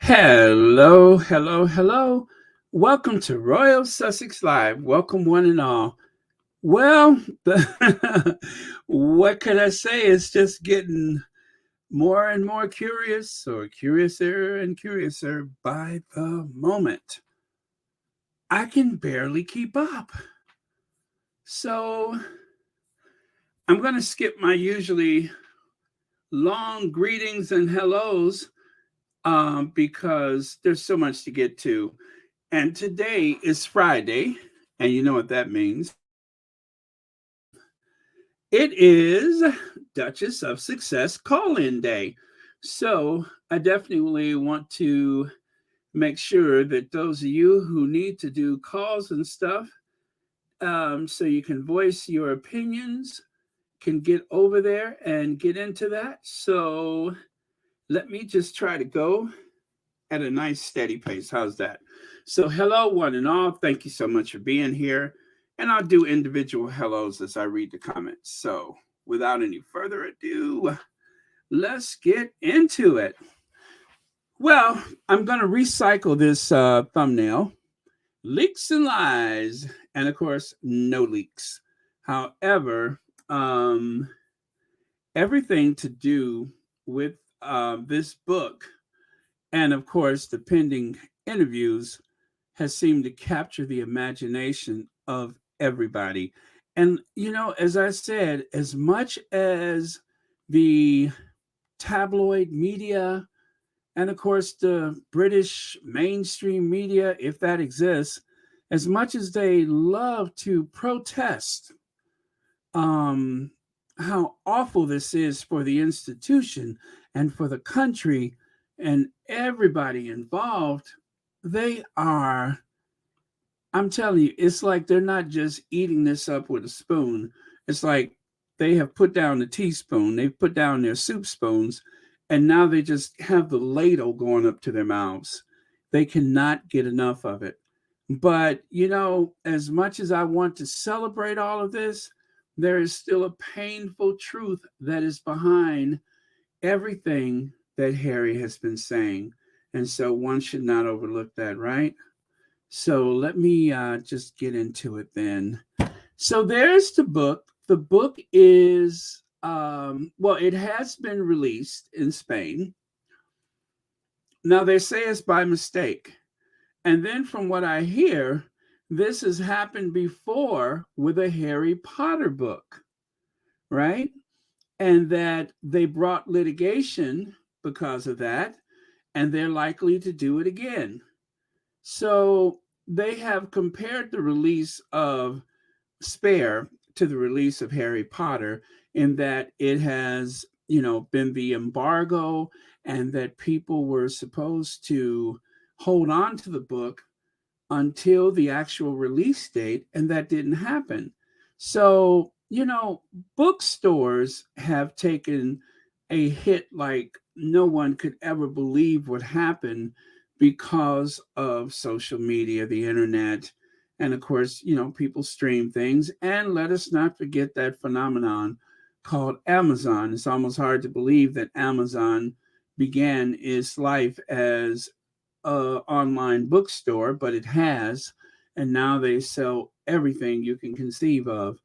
Hello, hello, hello. Welcome to Royal Sussex Live. Welcome, one and all. Well, what could I say? It's just getting more and more curious, or curiouser and curiouser by the moment. I can barely keep up. So I'm going to skip my usually long greetings and hellos because there's so much to get to. And today is Friday, and you know what that means. It is Duchess of Success call in day. So I definitely want to make sure that those of you who need to do calls and stuff, so you can voice your opinions, can get over there and get into that. So let me just try to go at a nice steady pace. How's that? So, hello, one and all. Thank you so much for being here. And I'll do individual hellos as I read the comments. So, without any further ado, let's get into it. Well, I'm going to recycle this thumbnail, leaks and lies, and of course, no leaks. However, um, everything to do with this book and of course the pending interviews has seemed to capture the imagination of everybody. And as I said, as much as the tabloid media and of course the British mainstream media, if that exists, as much as they love to protest um how awful this is for the institution and for the country and everybody involved, they are, I'm telling you, it's like they're not just eating this up with a spoon. It's like they have put down the teaspoon, they've put down their soup spoons, and now they just have the ladle going up to their mouths. They cannot get enough of it. But, as much as I want to celebrate all of this, there is still a painful truth that is behind everything that Harry has been saying. And so one should not overlook that, right? So let me just get into it then. So there's the book. The book is, well, it has been released in Spain. Now they say it's by mistake. And then from what I hear, this has happened before with a Harry Potter book, right? And that they brought litigation because of that, and they're likely to do it again. So they have compared the release of Spare to the release of Harry Potter in that it has, been the embargo and that people were supposed to hold on to the book until the actual release date, and that didn't happen. So, bookstores have taken a hit like no one could ever believe would happen because of social media, the internet, and of course, people stream things. And let us not forget that phenomenon called Amazon. It's almost hard to believe that Amazon began its life as online bookstore, but it has, and now they sell everything you can conceive of.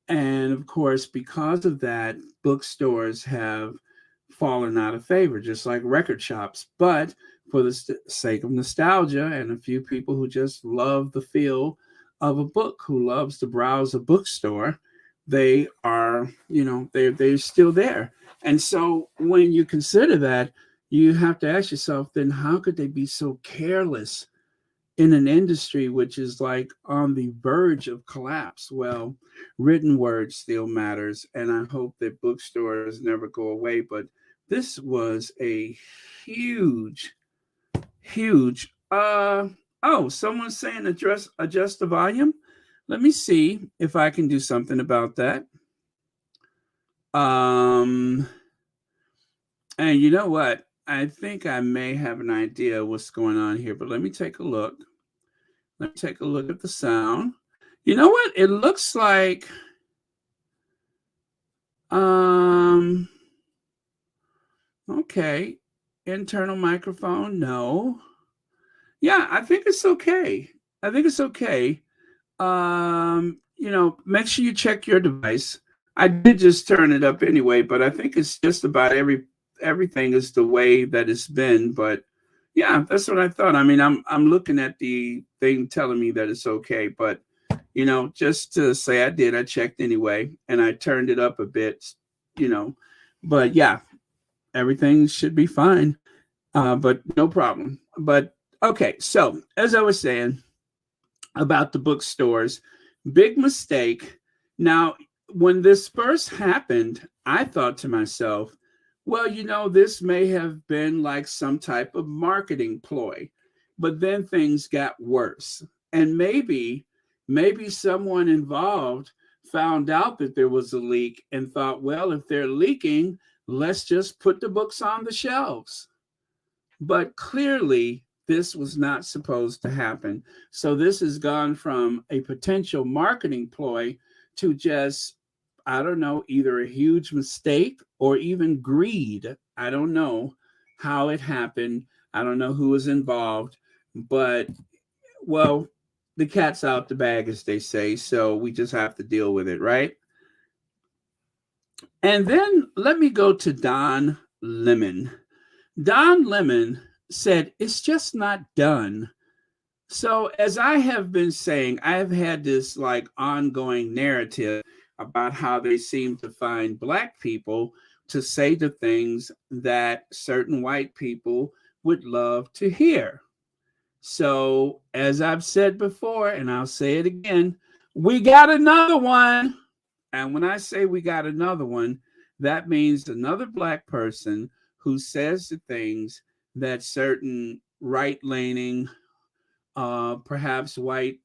And of course, because of that, bookstores have fallen out of favor, just like record shops. But for the sake of nostalgia and a few people who just love the feel of a book, who loves to browse a bookstore, they are, they're still there. And so when you consider that, you have to ask yourself, then how could they be so careless in an industry which is like on the verge of collapse? Well, written word still matters, and I hope that bookstores never go away. But this was a huge, huge. Oh, someone's saying adjust the volume. Let me see if I can do something about that. Um, and you know what? I think I may have an idea what's going on here, but let me take a look. Let me take a look at the sound. You know what? It looks like um okay. Internal microphone? No. Yeah, I think it's okay. I think it's okay. Make sure you check your device. I did just turn it up anyway, but I think it's just about everything is the way that it's been. But yeah, that's what I thought. I mean, I'm looking at the thing telling me that it's okay, but just to say I did, I checked anyway, and I turned it up a bit. You know, but yeah, everything should be fine. But no problem. But okay, so as I was saying about the bookstores, big mistake. Now, when this first happened, I thought to myself, well, this may have been like some type of marketing ploy. But then things got worse. And maybe someone involved found out that there was a leak and thought, well, if they're leaking, let's just put the books on the shelves. But clearly, this was not supposed to happen. So this has gone from a potential marketing ploy to just, I don't know, either a huge mistake or even greed. I don't know how it happened. I don't know who was involved, but well, the cat's out the bag, as they say. So we just have to deal with it, right? And then let me go to Don Lemon. Don Lemon said, it's just not done. So, as I have been saying, I have had this like ongoing narrative about how they seem to find Black people to say the things that certain white people would love to hear. So, as I've said before, and I'll say it again, we got another one. And when I say we got another one, that means another Black person who says the things that certain right leaning, perhaps white,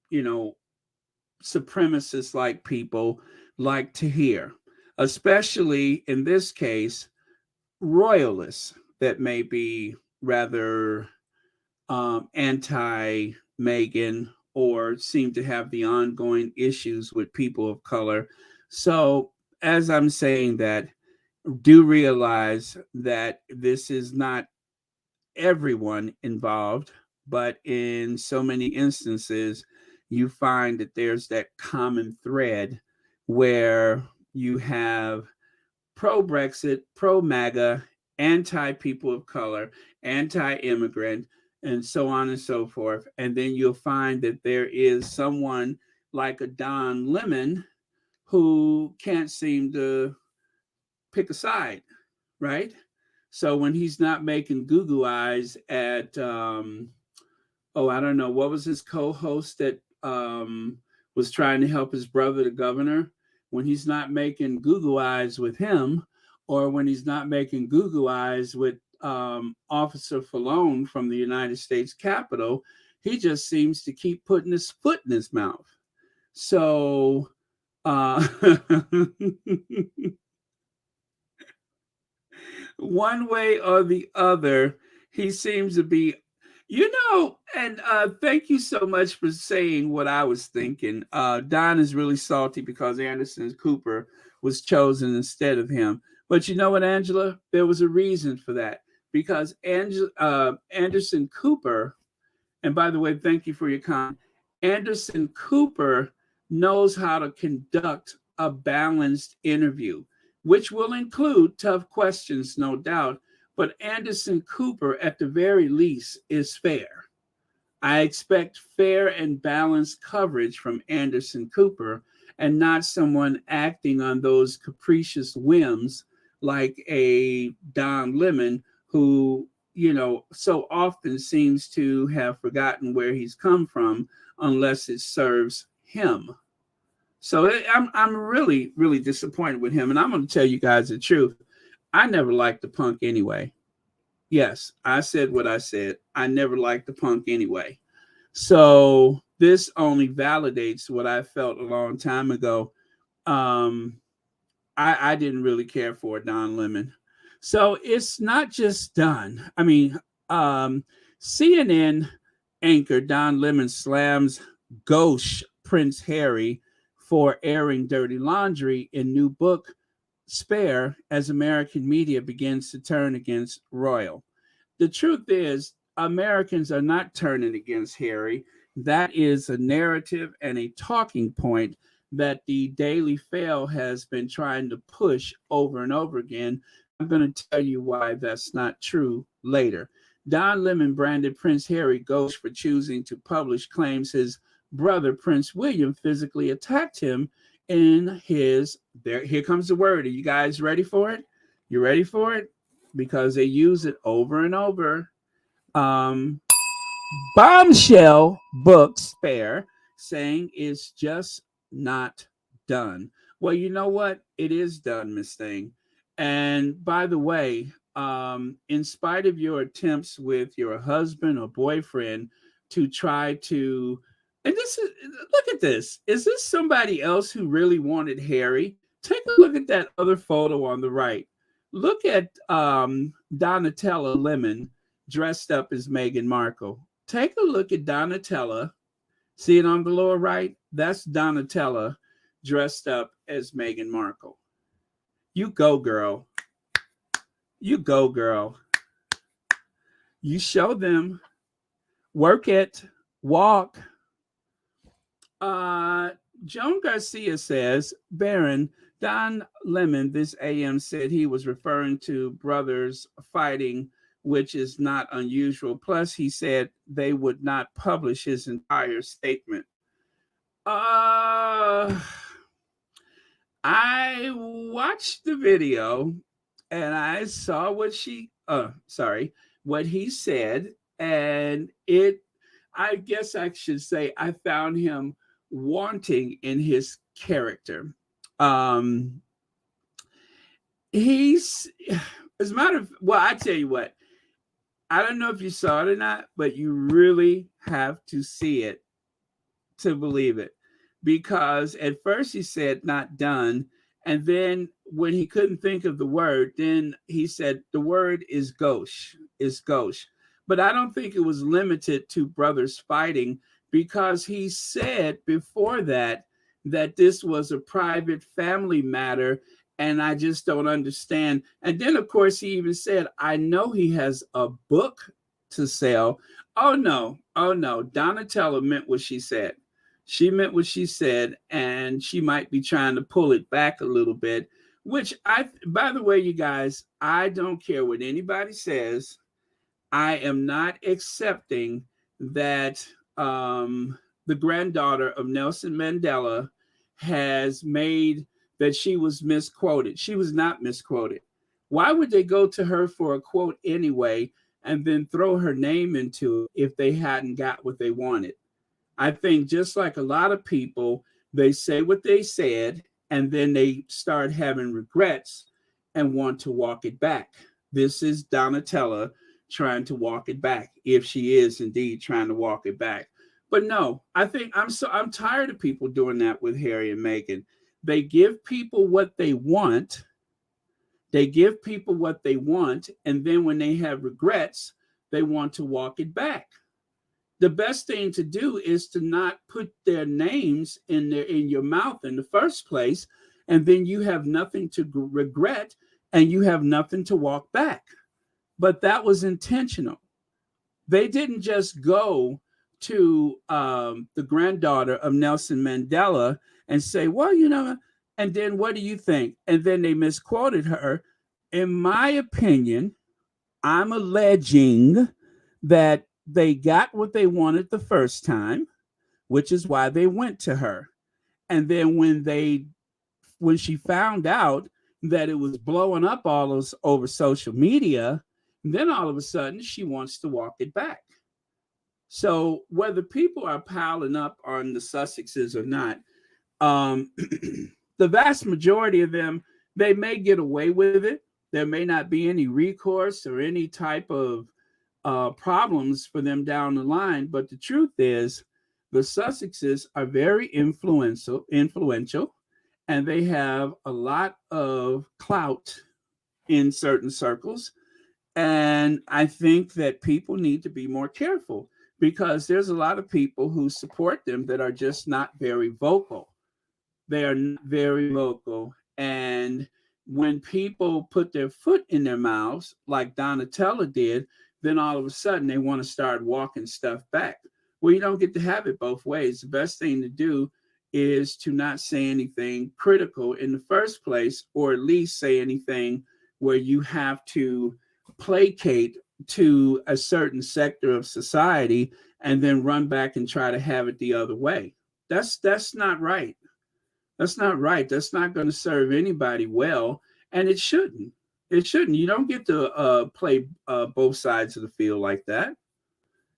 you know, supremacist like people like to hear, especially in this case, royalists that may be rather anti Megan or seem to have the ongoing issues with people of color. So, as I'm saying that, do realize that this is not everyone involved, but in so many instances, you find that there's that common thread where you have pro Brexit, pro MAGA, anti people of color, anti immigrant, and so on and so forth. And then you'll find that there is someone like a Don Lemon who can't seem to pick a side, right? So when he's not making goo goo eyes at, I don't know, what was his co host that was trying to help his brother, the governor? When he's not making goo goo eyes with him, or when he's not making goo goo eyes with Officer Falone from the United States Capitol, he just seems to keep putting his foot in his mouth. So, uh, one way or the other, he seems to be, and thank you so much for saying what I was thinking. Don is really salty because Anderson Cooper was chosen instead of him. But you know what, Angela? There was a reason for that because Anderson Cooper, and by the way, thank you for your comment. Anderson Cooper knows how to conduct a balanced interview, which will include tough questions, no doubt. But Anderson Cooper, at the very least, is fair. I expect fair and balanced coverage from Anderson Cooper and not someone acting on those capricious whims like a Don Lemon who, so often seems to have forgotten where he's come from unless it serves him. So I'm really, really disappointed with him. And I'm going to tell you guys the truth. I never liked the punk anyway. Yes, I said what I said. I never liked the punk anyway. So this only validates what I felt a long time ago. Um, I didn't really care for Don Lemon. So it's not just done. I mean, CNN anchor Don Lemon slams gauche Prince Harry for airing dirty laundry in new book spare as American media begins to turn against royal. The truth is, Americans are not turning against Harry. That is a narrative and a talking point that the Daily Fail has been trying to push over and over again. I'm going to tell you why that's not true later. Don Lemon branded Prince Harry ghost for choosing to publish claims his brother Prince William physically attacked him in his there. Here comes the word. Are you guys ready for it? You ready for it? Because they use it over and over. Um, Bombshell books fair saying it's just not done. Well, you know what? It is done, Miss Thing. And by the way, in spite of your attempts with your husband or boyfriend to try to, and this is, look at this. Is this somebody else who really wanted Harry? Take a look at that other photo on the right. Look at Donatella Lemon dressed up as Meghan Markle. Take a look at Donatella. See it on the lower right? That's Donatella dressed up as Meghan Markle. You go, girl. You go, girl. You show them. Work it. Walk. Joan Garcia says, Baron, Don Lemon, this AM said he was referring to brothers fighting, which is not unusual. Plus, he said they would not publish his entire statement. I watched the video and I saw what he said, and I guess I should say I found him wanting in his character. He's, as a matter of, well, I tell you what, I don't know if you saw it or not, but you really have to see it to believe it. Because at first he said not done. And then when he couldn't think of the word, then he said the word is gauche, But I don't think it was limited to brothers fighting, because he said before that this was a private family matter, and I just don't understand. And then, of course, he even said, I know he has a book to sell. Oh, no. Donatella meant what she said. She meant what she said, and she might be trying to pull it back a little bit, which by the way, you guys, I don't care what anybody says. I am not accepting that the granddaughter of Nelson Mandela has made that she was misquoted. She was not misquoted. Why would they go to her for a quote anyway and then throw her name into it if they hadn't got what they wanted? I think just like a lot of people, they say what they said and then they start having regrets and want to walk it back. This is Donatella trying to walk it back, if she is indeed trying to walk it back. But no, I think I'm tired of people doing that with Harry and Meghan. They give people what they want. And then when they have regrets, they want to walk it back. The best thing to do is to not put their names in your mouth in the first place, and then you have nothing to regret and you have nothing to walk back. But that was intentional. They didn't just go to the granddaughter of Nelson Mandela and say, well, and then what do you think? And then they misquoted her. In my opinion, I'm alleging that they got what they wanted the first time, which is why they went to her. And then when she found out that it was blowing up all over social media, then all of a sudden she wants to walk it back. So whether people are piling up on the Sussexes or not, the vast majority of them, they may get away with it. There may not be any recourse or any type of problems for them down the line. But the truth is, the Sussexes are very influential, and they have a lot of clout in certain circles. And I think that people need to be more careful, because there's a lot of people who support them that are just not very vocal. They are not very vocal. And when people put their foot in their mouths, like Donatella did, then all of a sudden they want to start walking stuff back. Well, you don't get to have it both ways. The best thing to do is to not say anything critical in the first place, or at least say anything where you have to placate to a certain sector of society and then run back and try to have it the other way. That's not right. That's not right. That's not going to serve anybody well, and it shouldn't. It shouldn't. You don't get to play both sides of the field like that.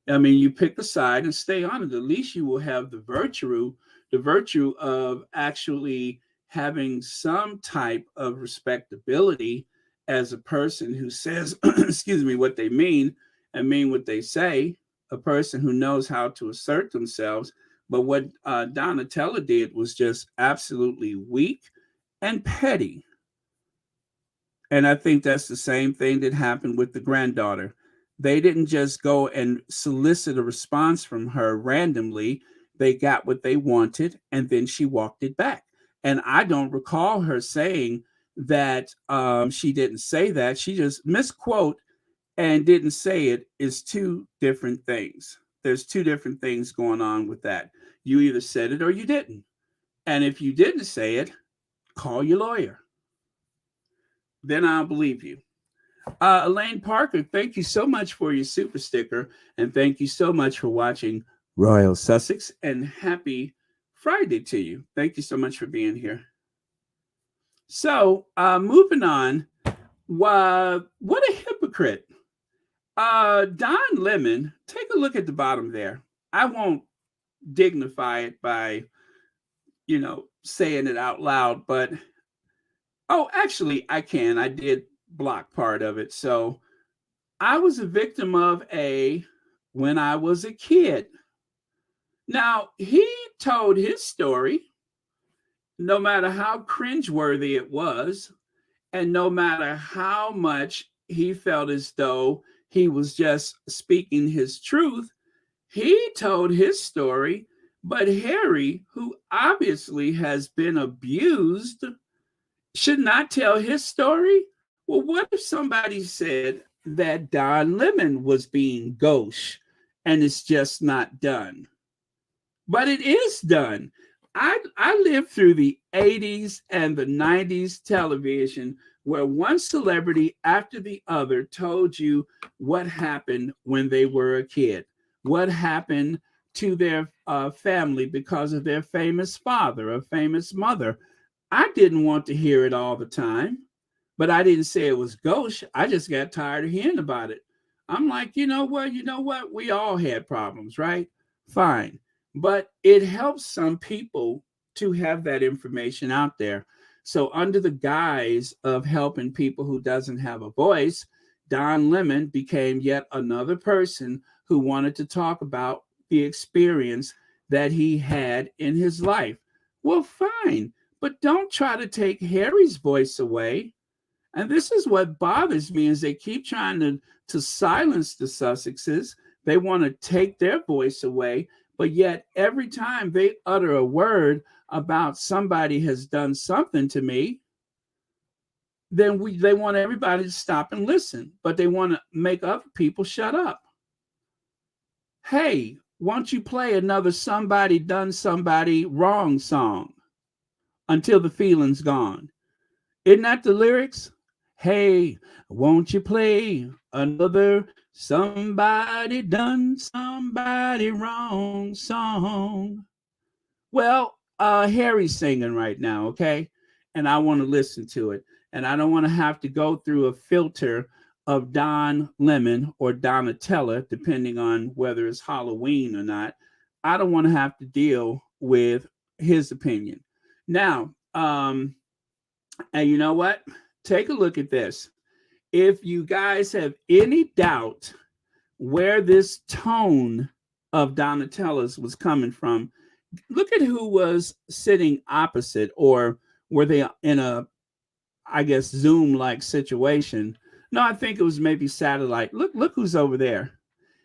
I mean, you pick a side and stay on it. At least you will have the virtue of actually having some type of respectability as a person who says, excuse me, what they mean and mean what they say. A person who knows how to assert themselves. But what Donatella did was just absolutely weak and petty. And I think that's the same thing that happened with the granddaughter. They didn't just go and solicit a response from her randomly. They got what they wanted, and then she walked it back. And I don't recall her saying that she didn't say that. She just misquote and didn't say it is two different things. There's two different things going on with that. You either said it or you didn't. And if you didn't say it, call your lawyer. Then I'll believe you. Elaine Parker, thank you so much for your super sticker. And thank you so much for watching Royal Sussex. And happy Friday to you. Thank you so much for being here. So, moving on. What a hypocrite. Don Lemon, take a look at the bottom there. I won't dignify it by, saying it out loud, but actually I can. I did block part of it. So I was a victim of when I was a kid. Now, he told his story, no matter how cringeworthy it was, and no matter how much he felt as though he was just speaking his truth, he told his story. But Harry, who obviously has been abused, should not tell his story. Well, what if somebody said that Don Lemon was being gauche and it's just not done? But it is done. I lived through the 80s and the 90s television where one celebrity after the other told you what happened when they were a kid, what happened to their family because of their famous father or famous mother. I didn't want to hear it all the time, but I didn't say it was gauche. I just got tired of hearing about it. I'm like, you know what? We all had problems, right? Fine. But it helps some people to have that information out there. So under the guise of helping people who doesn't have a voice, Don Lemon became yet another person who wanted to talk about the experience that he had in his life. Well, fine, but don't try to take Harry's voice away. And this is what bothers me is they keep trying to silence the Sussexes. They want to take their voice away. But yet every time they utter a word about somebody has done something to me, then they want everybody to stop and listen. But they want to make other people shut up. Hey, won't you play another somebody done somebody wrong song until the feeling's gone? Isn't that the lyrics? Hey, won't you play another somebody done somebody wrong song? Well, Harry's singing right now, okay? And I want to listen to it. And I don't want to have to go through a filter of Don Lemon or Donatella, depending on whether it's Halloween or not. I don't want to have to deal with his opinion. Now, and you know what? Take a look at this. If you guys have any doubt where this tone of Donatella's was coming from, look at who was sitting opposite, or were they in a, I guess, Zoom-like situation? No, I think it was maybe satellite. Look who's over there.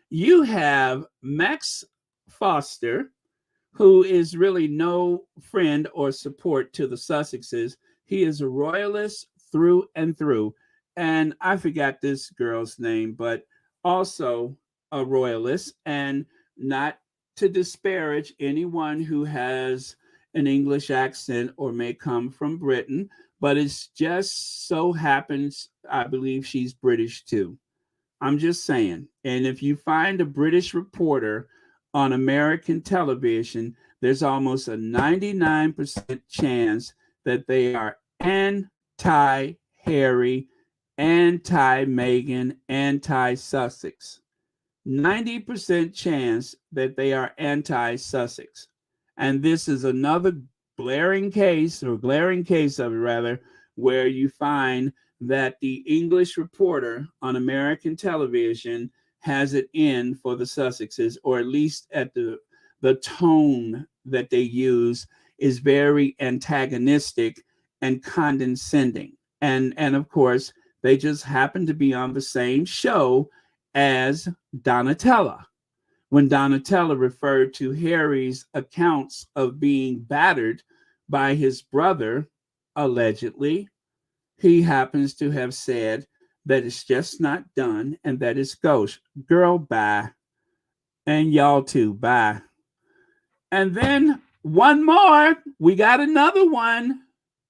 You have Max Foster, who is really no friend or support to the Sussexes. He is a royalist through and through. And I forgot this girl's name, but also a royalist, and not to disparage anyone who has an English accent or may come from Britain, but it's just so happens, I believe she's British too. I'm just saying. And if you find a British reporter on American television, there's almost a 99% chance that they are anti Harry, anti Meghan, anti Sussex. 90% chance that they are anti Sussex. And this is another glaring case of it, rather, where you find that the English reporter on American television has it in for the Sussexes, or at least at the tone that they use is very antagonistic and condescending. And of course, they just happen to be on the same show as Donatella. When Donatella referred to Harry's accounts of being battered by his brother, allegedly, he happens to have said that it's just not done and that it's ghost. Girl, bye. And y'all too, bye. And then one more. We got another one.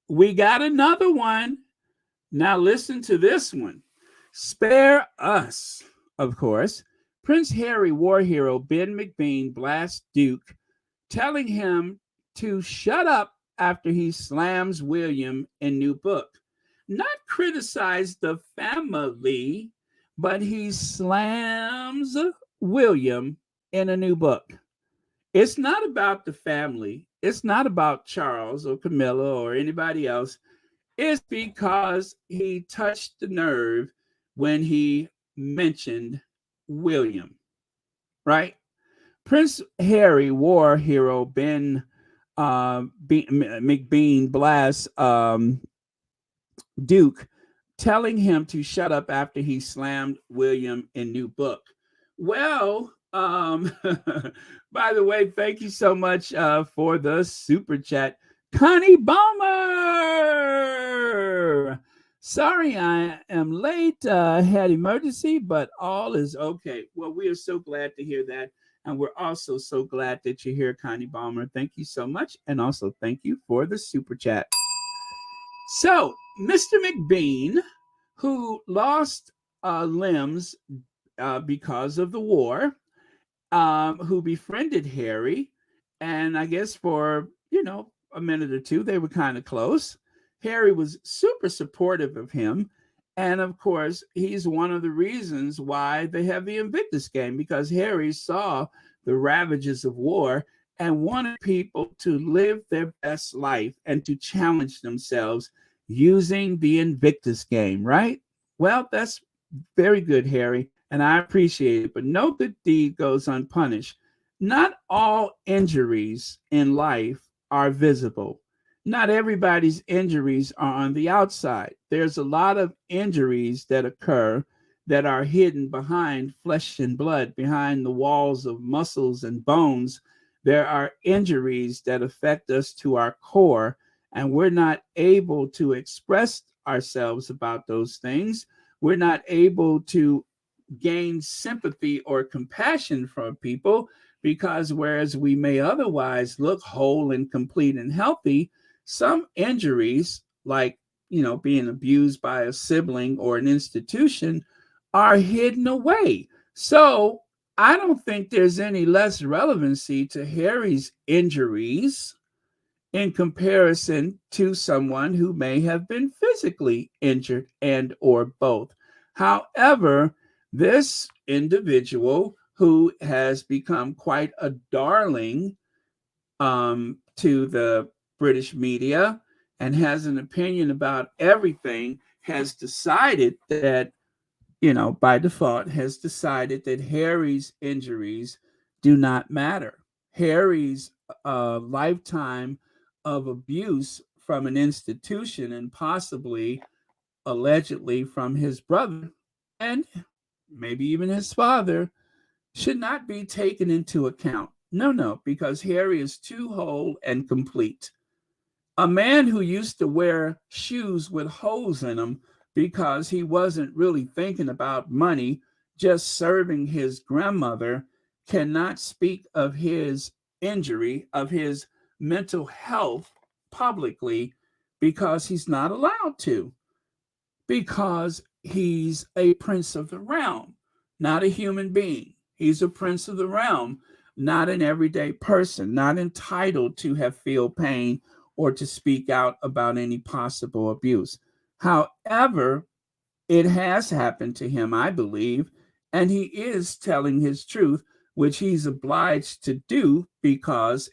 We got another one. Now listen to this one. Spare us, of course. Prince Harry war hero Ben McBean blasts Duke, telling him to shut up after he slams William in new book. Not criticize the family, but he slams William in a new book. It's not about the family. It's not about Charles or Camilla or anybody else. It's because he touched the nerve when he mentioned William, right? Prince Harry war hero Ben McBean blasts Duke, telling him to shut up after he slammed William in new book. Well, by the way, thank you so much for the super chat. Connie Bomber! Sorry I am late. Had emergency, but all is okay. Well, we are so glad to hear that. And we're also so glad that you're here, Connie Bomber. Thank you so much. And also thank you for the super chat. So, Mr. McBean, who lost limbs because of the war, who befriended Harry, and I guess for, a minute or two, they were kind of close. Harry was super supportive of him. And of course, he's one of the reasons why they have the Invictus game, because Harry saw the ravages of war and wanted people to live their best life and to challenge themselves using the Invictus game, right? Well, that's very good, Harry, and I appreciate it. But no good deed goes unpunished. Not all injuries in life are visible. Not everybody's injuries are on the outside. There's a lot of injuries that occur that are hidden behind flesh and blood, behind the walls of muscles and bones. There are injuries that affect us to our core, and we're not able to express ourselves about those things. We're not able to gain sympathy or compassion from people, because whereas we may otherwise look whole and complete and healthy, some injuries, like, being abused by a sibling or an institution, are hidden away. So I don't think there's any less relevancy to Harry's injuries in comparison to someone who may have been physically injured and or both. However, this individual, who has become quite a darling to the British media and has an opinion about everything, has decided that, by default, has decided that Harry's injuries do not matter. Harry's lifetime of abuse from an institution, and possibly, allegedly, from his brother and maybe even his father, should not be taken into account. No, because Harry is too whole and complete. A man who used to wear shoes with holes in them because he wasn't really thinking about money, just serving his grandmother, cannot speak of his injury, of his mental health publicly because he's not allowed to, because he's a prince of the realm, not a human being. He's a prince of the realm, not an everyday person, not entitled to have feel pain or to speak out about any possible abuse. However, it has happened to him, I believe, and he is telling his truth, which he's obliged to do because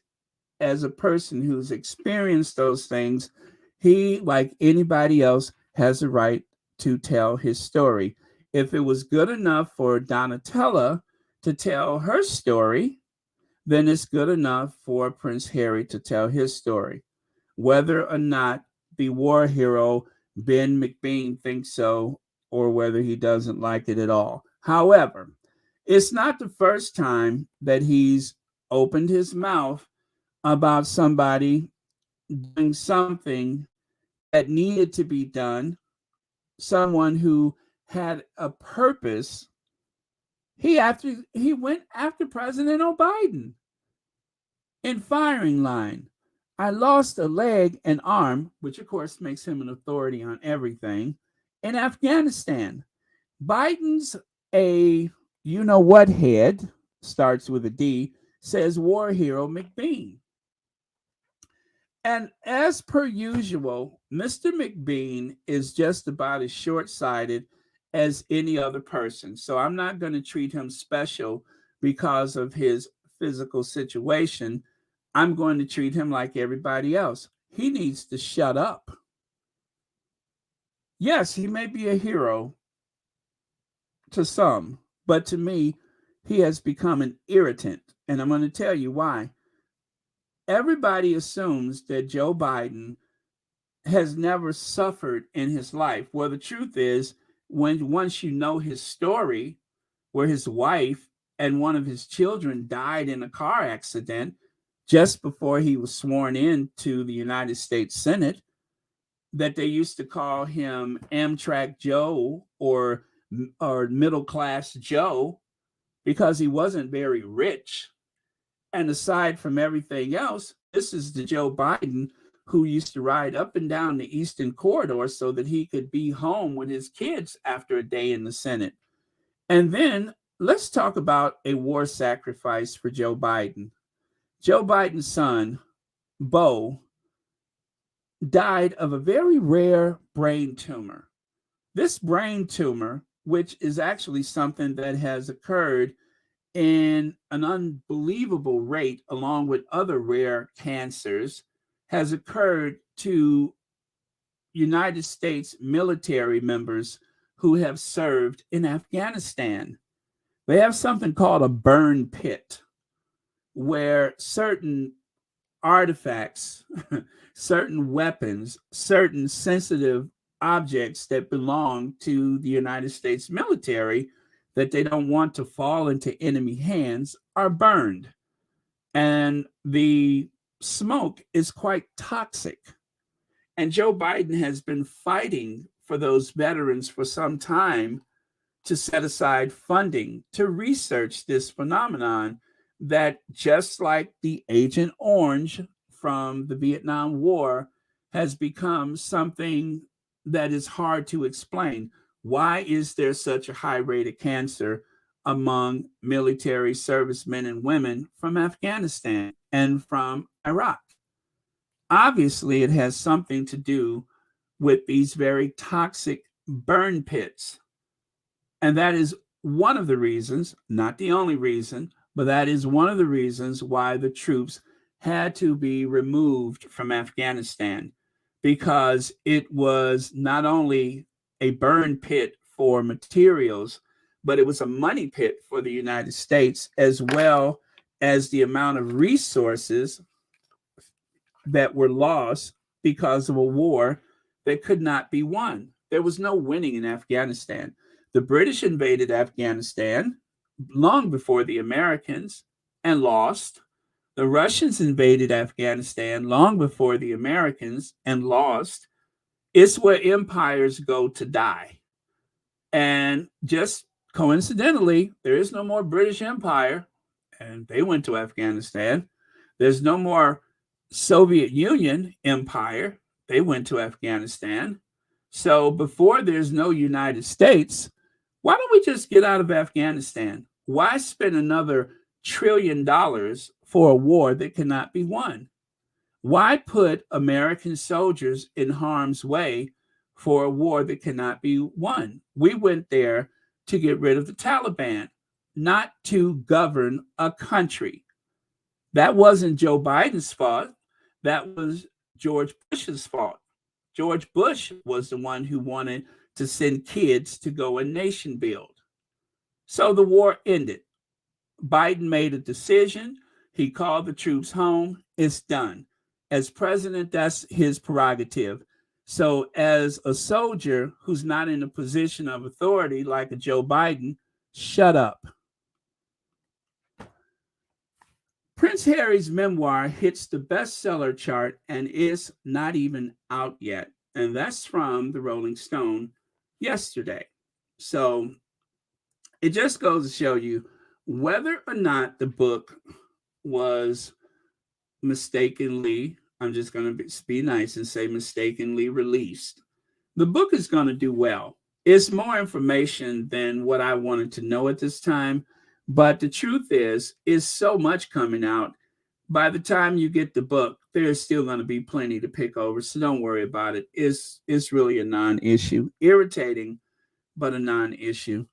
as a person who's experienced those things, he, like anybody else, has a right to tell his story. If it was good enough for Donatella to tell her story, then it's good enough for Prince Harry to tell his story. Whether or not the war hero Ben McBean thinks so, or whether he doesn't like it at all. However, it's not the first time that he's opened his mouth about somebody doing something that needed to be done, someone who had a purpose. He went after President Biden in firing line. I lost a leg and arm, which of course makes him an authority on everything, in Afghanistan. Biden's a you know what head, starts with a D, says war hero McBean. And as per usual, Mr. McBean is just about as short sighted as any other person. So I'm not going to treat him special because of his physical situation. I'm going to treat him like everybody else. He needs to shut up. Yes, he may be a hero to some, but to me, he has become an irritant. And I'm going to tell you why. Everybody assumes that Joe Biden has never suffered in his life. Well, the truth is, when once you know his story, where his wife and one of his children died in a car accident just before he was sworn in to the United States Senate, that they used to call him Amtrak Joe or middle class Joe because he wasn't very rich. And aside from everything else, this is the Joe Biden who used to ride up and down the Eastern Corridor so that he could be home with his kids after a day in the Senate. And then let's talk about a war sacrifice for Joe Biden. Joe Biden's son, Beau, died of a very rare brain tumor. This brain tumor, which is actually something that has occurred in an unbelievable rate, along with other rare cancers, has occurred to United States military members who have served in Afghanistan. They have something called a burn pit, where certain artifacts, certain weapons, certain sensitive objects that belong to the United States military that they don't want to fall into enemy hands are burned. And the smoke is quite toxic. And Joe Biden has been fighting for those veterans for some time to set aside funding to research this phenomenon that, just like the Agent Orange from the Vietnam War, has become something that is hard to explain. Why is there such a high rate of cancer among military servicemen and women from Afghanistan and from Iraq? Obviously, it has something to do with these very toxic burn pits. And that is one of the reasons, not the only reason, but that is one of the reasons why the troops had to be removed from Afghanistan, because it was not only a burn pit for materials, but it was a money pit for the United States, as well as the amount of resources that were lost because of a war that could not be won. There was no winning in Afghanistan. The British invaded Afghanistan long before the Americans and lost. The Russians invaded Afghanistan long before the Americans and lost. It's where empires go to die. And just coincidentally, there is no more British Empire, and they went to Afghanistan. There's no more Soviet Union Empire, they went to Afghanistan. So before there's no United States, why don't we just get out of Afghanistan? Why spend another $1 trillion for a war that cannot be won? Why put American soldiers in harm's way for a war that cannot be won? We went there to get rid of the Taliban, not to govern a country. That wasn't Joe Biden's fault. That was George Bush's fault. George Bush was the one who wanted to send kids to go and nation build. So the war ended. Biden made a decision. He called the troops home. It's done. As president, that's his prerogative. So as a soldier who's not in a position of authority like a Joe Biden, shut up. Prince Harry's memoir hits the bestseller chart and is not even out yet. And that's from the Rolling Stone yesterday. So it just goes to show you whether or not the book was mistakenly, I'm just going to be nice and say mistakenly released. The book is going to do well. It's more information than what I wanted to know at this time. But the truth is so much coming out. By the time you get the book, there's still going to be plenty to pick over. So don't worry about it. It's really a non-issue. Irritating, but a non-issue.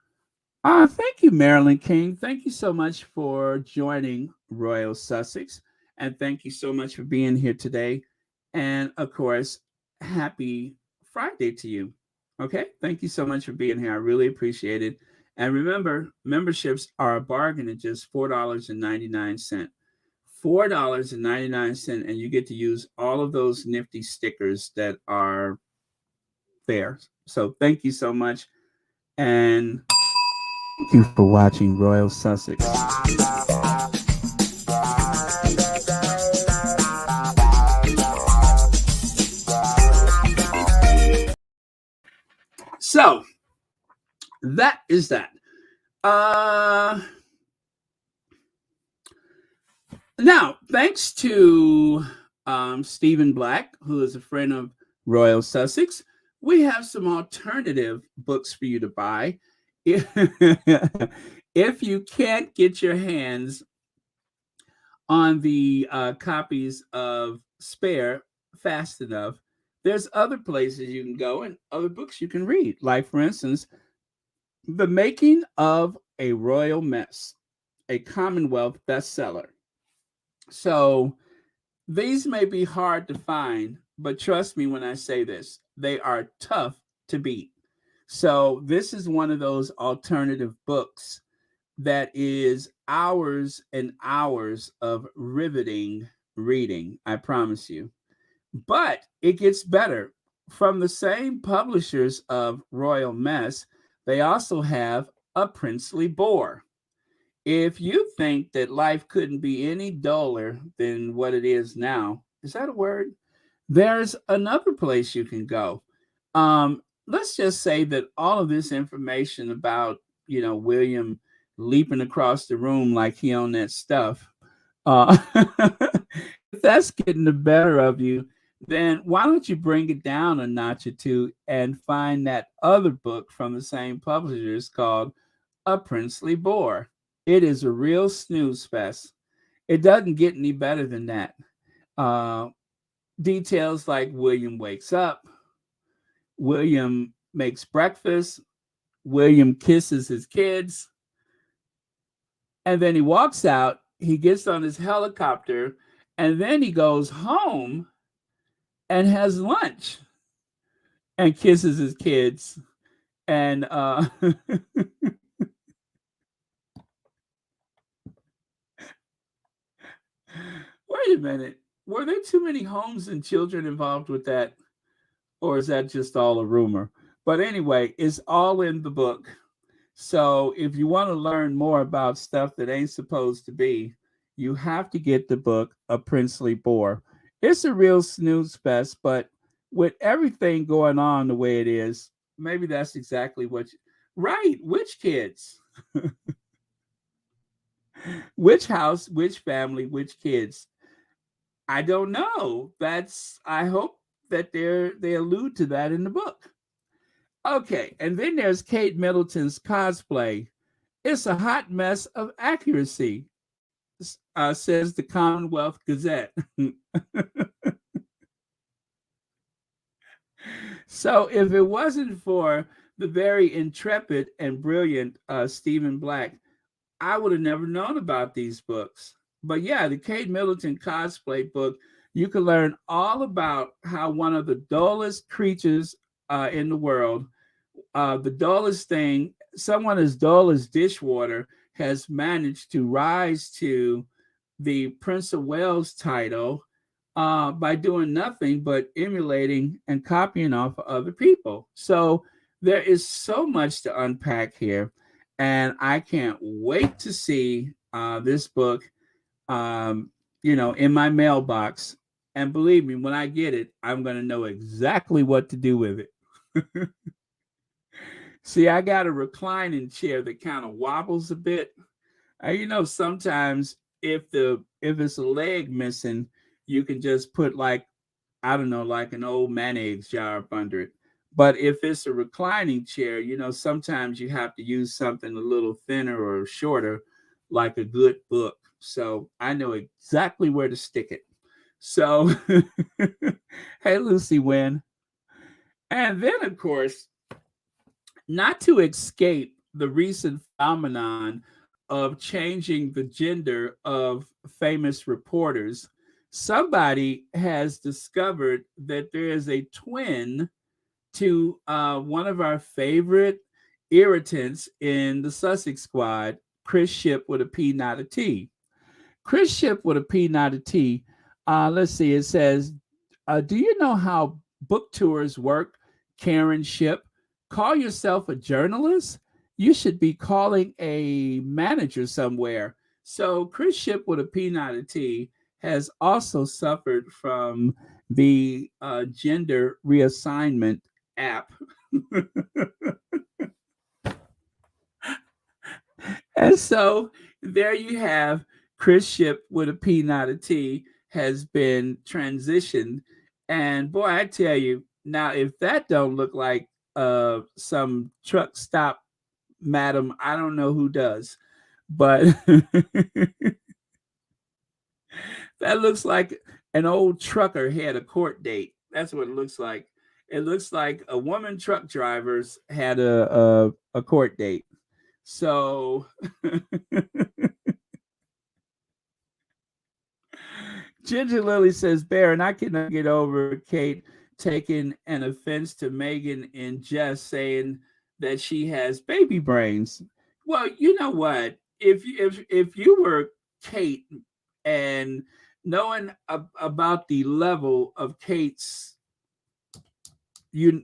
Thank you, Marilyn King. Thank you so much for joining Royal Sussex. And thank you so much for being here today. And of course, happy Friday to you. Okay. Thank you so much for being here. I really appreciate it. And remember, memberships are a bargain at just $4.99. $4.99, and you get to use all of those nifty stickers that are there. So thank you so much. And thank you for watching Royal Sussex. So that is that. Now, thanks to Stephen Black, who is a friend of Royal Sussex, we have some alternative books for you to buy. If you can't get your hands on the copies of Spare fast enough, there's other places you can go and other books you can read. Like, for instance, The Making of a Royal Mess, a Commonwealth bestseller. So these may be hard to find, but trust me when I say this, they are tough to beat. So this is one of those alternative books that is hours and hours of riveting reading, I promise you. But it gets better. From the same publishers of Royal Mess, they also have A Princely Bore. If you think that life couldn't be any duller than what it is now, is that a word? There's another place you can go. Let's just say that all of this information about, William leaping across the room like he owned that stuff, if that's getting the better of you, then why don't you bring it down a notch or two and find that other book from the same publishers called A Princely Bore. It is a real snooze fest. It doesn't get any better than that. Details like William wakes up, William makes breakfast, William kisses his kids, and then he walks out, he gets on his helicopter, and then he goes home and has lunch and kisses his kids. And wait a minute. Were there too many homes and children involved with that? Or is that just all a rumor? But anyway, it's all in the book. So if you want to learn more about stuff that ain't supposed to be, you have to get the book A Princely Boar. It's a real snooze fest, but with everything going on the way it is, maybe that's exactly what you, right, which kids? Which house, which family, which kids? I don't know. That's I hope that they allude to that in the book. Okay, and then there's Kate Middleton's cosplay. It's a hot mess of accuracy, says the Commonwealth Gazette. So if it wasn't for the very intrepid and brilliant Stephen Black, I would have never known about these books. But yeah, the Kate Middleton cosplay book, you can learn all about how one of the dullest creatures in the world, the dullest thing, someone as dull as dishwater, has managed to rise to the Prince of Wales title by doing nothing but emulating and copying off of other people. So there is so much to unpack here, and I can't wait to see this book, um, in my mailbox. And believe me, when I get it, I'm going to know exactly what to do with it. See, I got a reclining chair that kind of wobbles a bit. Sometimes if it's a leg missing, you can just put like, I don't know, like an old mayonnaise jar up under it. But if it's a reclining chair, sometimes you have to use something a little thinner or shorter, like a good book. So I know exactly where to stick it. So, hey, Lucy Wynn. And then, of course, not to escape the recent phenomenon of changing the gender of famous reporters, somebody has discovered that there is a twin to one of our favorite irritants in the Sussex squad, Chris Ship with a P, not a T. Chris Ship with a P, not a T. Let's see, it says, do you know how book tours work, Karen Ship? Call yourself a journalist? You should be calling a manager somewhere. So Chris Ship with a P, not a T, has also suffered from the gender reassignment app. And so there you have Chris Ship with a P, not a T, has been transitioned. And boy, I tell you, now if that don't look like some truck stop madam, I don't know who does. But that looks like an old trucker had a court date. That's what it looks like. It looks like a woman truck drivers had a court date. So Ginger Lily says, Baron, I cannot get over Kate taking an offense to Megan in jest saying that she has baby brains. Well, you know what? If you were Kate and knowing about the level of Kate's, you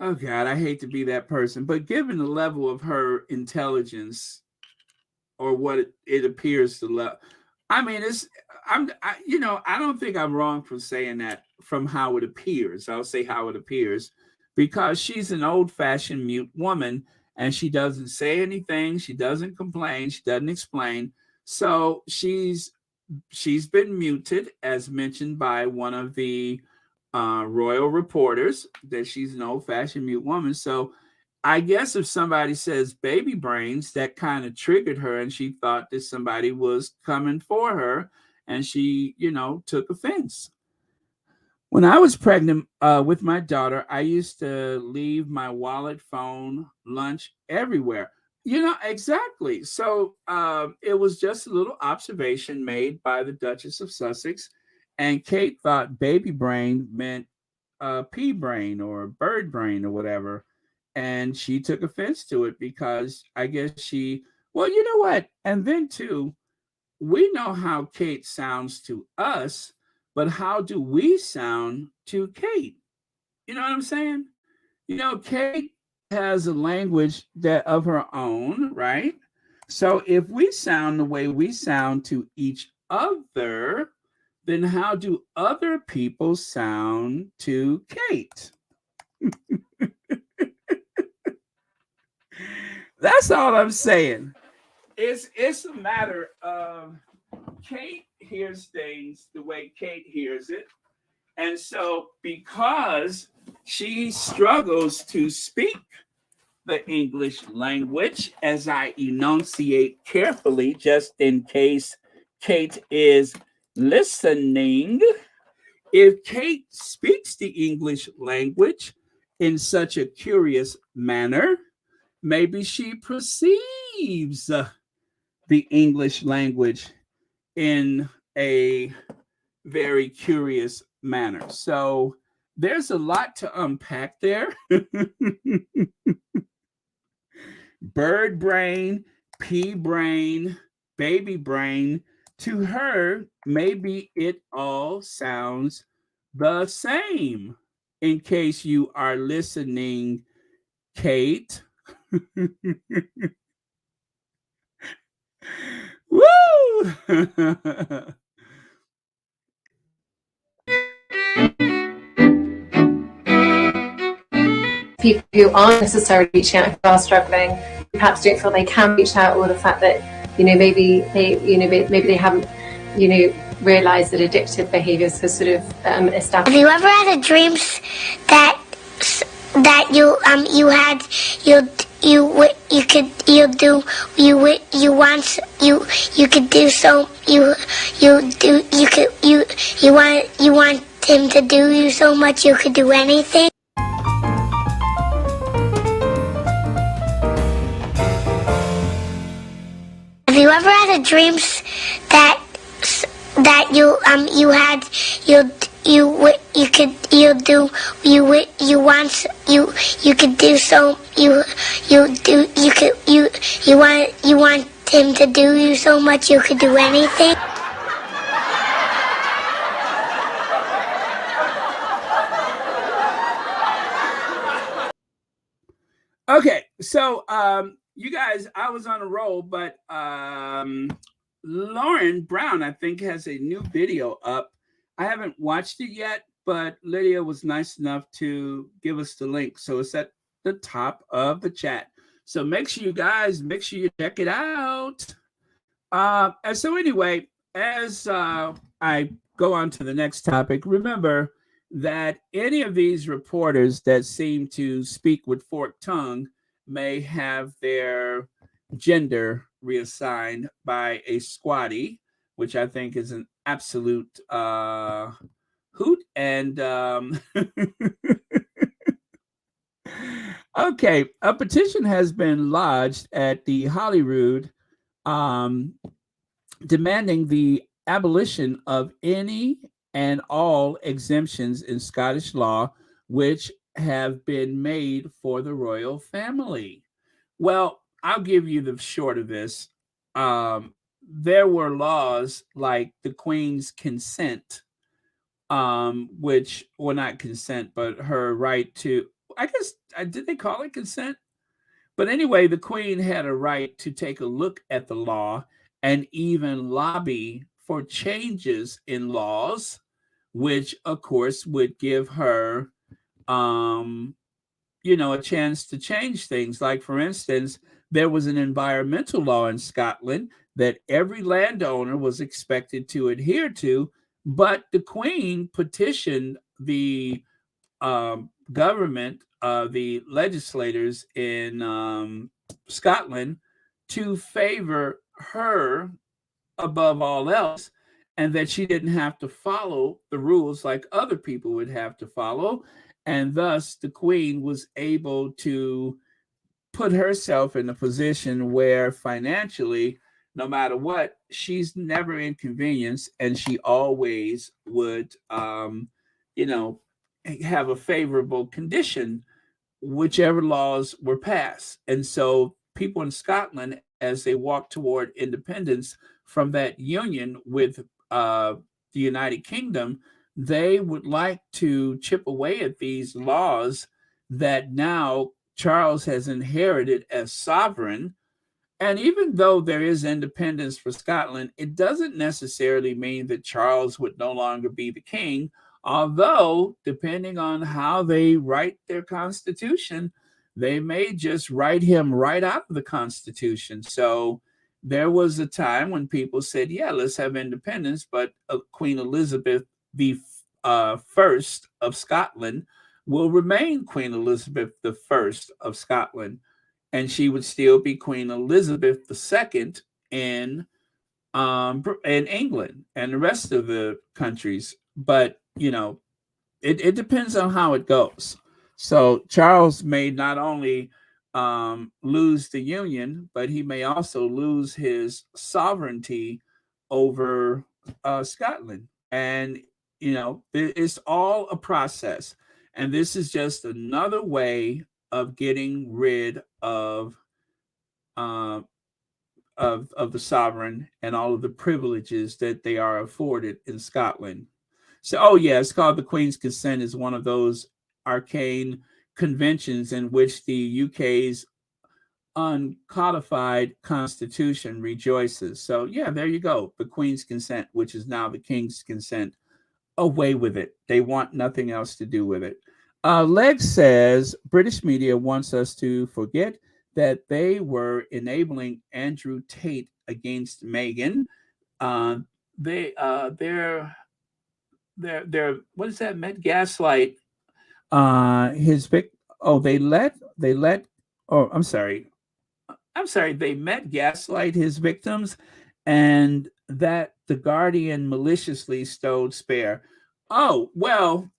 oh God, I hate to be that person, but given the level of her intelligence or what it appears to love, I mean, I don't think I'm wrong for saying that from how it appears. I'll say how it appears because she's an old-fashioned mute woman and she doesn't say anything, she doesn't complain, she doesn't explain. So she's been muted, as mentioned by one of the royal reporters, that she's an old-fashioned mute woman. So I guess if somebody says baby brains, that kind of triggered her, and she thought that somebody was coming for her, and she, took offense. When I was pregnant with my daughter, I used to leave my wallet, phone, lunch everywhere. Exactly. So it was just a little observation made by the Duchess of Sussex, and Kate thought baby brain meant pea brain or bird brain or whatever. And she took offense to it because I guess well, you know what? And then, too, we know how Kate sounds to us, but how do we sound to Kate? You know what I'm saying? Kate has a language that of her own, right? So if we sound the way we sound to each other, then how do other people sound to Kate? That's all I'm saying. It's a matter of Kate hears things the way Kate hears it. And so because she struggles to speak the English language, as I enunciate carefully, just in case Kate is listening. If Kate speaks the English language in such a curious manner, maybe she perceives the English language in a very curious manner. So there's a lot to unpack there. Bird brain, pea brain, baby brain. To her, maybe it all sounds the same. In case you are listening, Kate. Woo! People who aren't necessarily reaching out, who are struggling, who perhaps don't feel they can reach out, or the fact that maybe they haven't realized that addictive behaviors have sort of established. Have you ever had a dreams that you had you could you do you want you could do so you do you could you want him to do you so much you could do anything? Have you ever had a dreams that you had you could you do you want you could do so you do you could you want him to do you so much you could do anything? Okay, so you guys, I was on a roll, but Lauren Brown, I think, has a new video up. I haven't watched it yet, but Lydia was nice enough to give us the link. So it's at the top of the chat. So make sure you check it out. And so anyway, as I go on to the next topic, remember that any of these reporters that seem to speak with forked tongue may have their gender reassigned by a squatty, which I think is an absolute hoot. And okay, a petition has been lodged at the Holyrood demanding the abolition of any and all exemptions in Scottish law which have been made for the royal family. Well, I'll give you the short of this. There were laws like the Queen's consent, which, well, not consent, but her right to, I guess, did they call it consent? But anyway, the Queen had a right to take a look at the law and even lobby for changes in laws, which of course would give her, a chance to change things. Like, for instance, there was an environmental law in Scotland that every landowner was expected to adhere to, but the Queen petitioned the government, the legislators in Scotland, to favor her above all else, and that she didn't have to follow the rules like other people would have to follow. And thus, the Queen was able to put herself in a position where financially, no matter what, she's never inconvenienced, and she always would, have a favorable condition, whichever laws were passed. And so people in Scotland, as they walk toward independence from that union with the United Kingdom, they would like to chip away at these laws that now Charles has inherited as sovereign. And even though there is independence for Scotland, it doesn't necessarily mean that Charles would no longer be the king, although, depending on how they write their constitution, they may just write him right out of the constitution. So there was a time when people said, yeah, let's have independence, but Queen Elizabeth the first of Scotland will remain Queen Elizabeth the first of Scotland, and she would still be Queen Elizabeth II in England and the rest of the countries. But it depends on how it goes. So Charles may not only lose the union, but he may also lose his sovereignty over Scotland. And it's all a process, and this is just another way of getting rid uh, of the sovereign and all of the privileges that they are afforded in Scotland. So, oh yeah, it's called the Queen's Consent. Is one of those arcane conventions in which the UK's uncodified constitution rejoices. So yeah, there you go. The Queen's Consent, which is now the King's Consent. Away with it. They want nothing else to do with it. Leg says British media wants us to forget that they were enabling Andrew Tate against Meghan. They're what is that? Met Gaslight. His vic. Oh, they let. Oh, I'm sorry. They met Gaslight his victims, and that the Guardian maliciously stole Spare. Oh, well,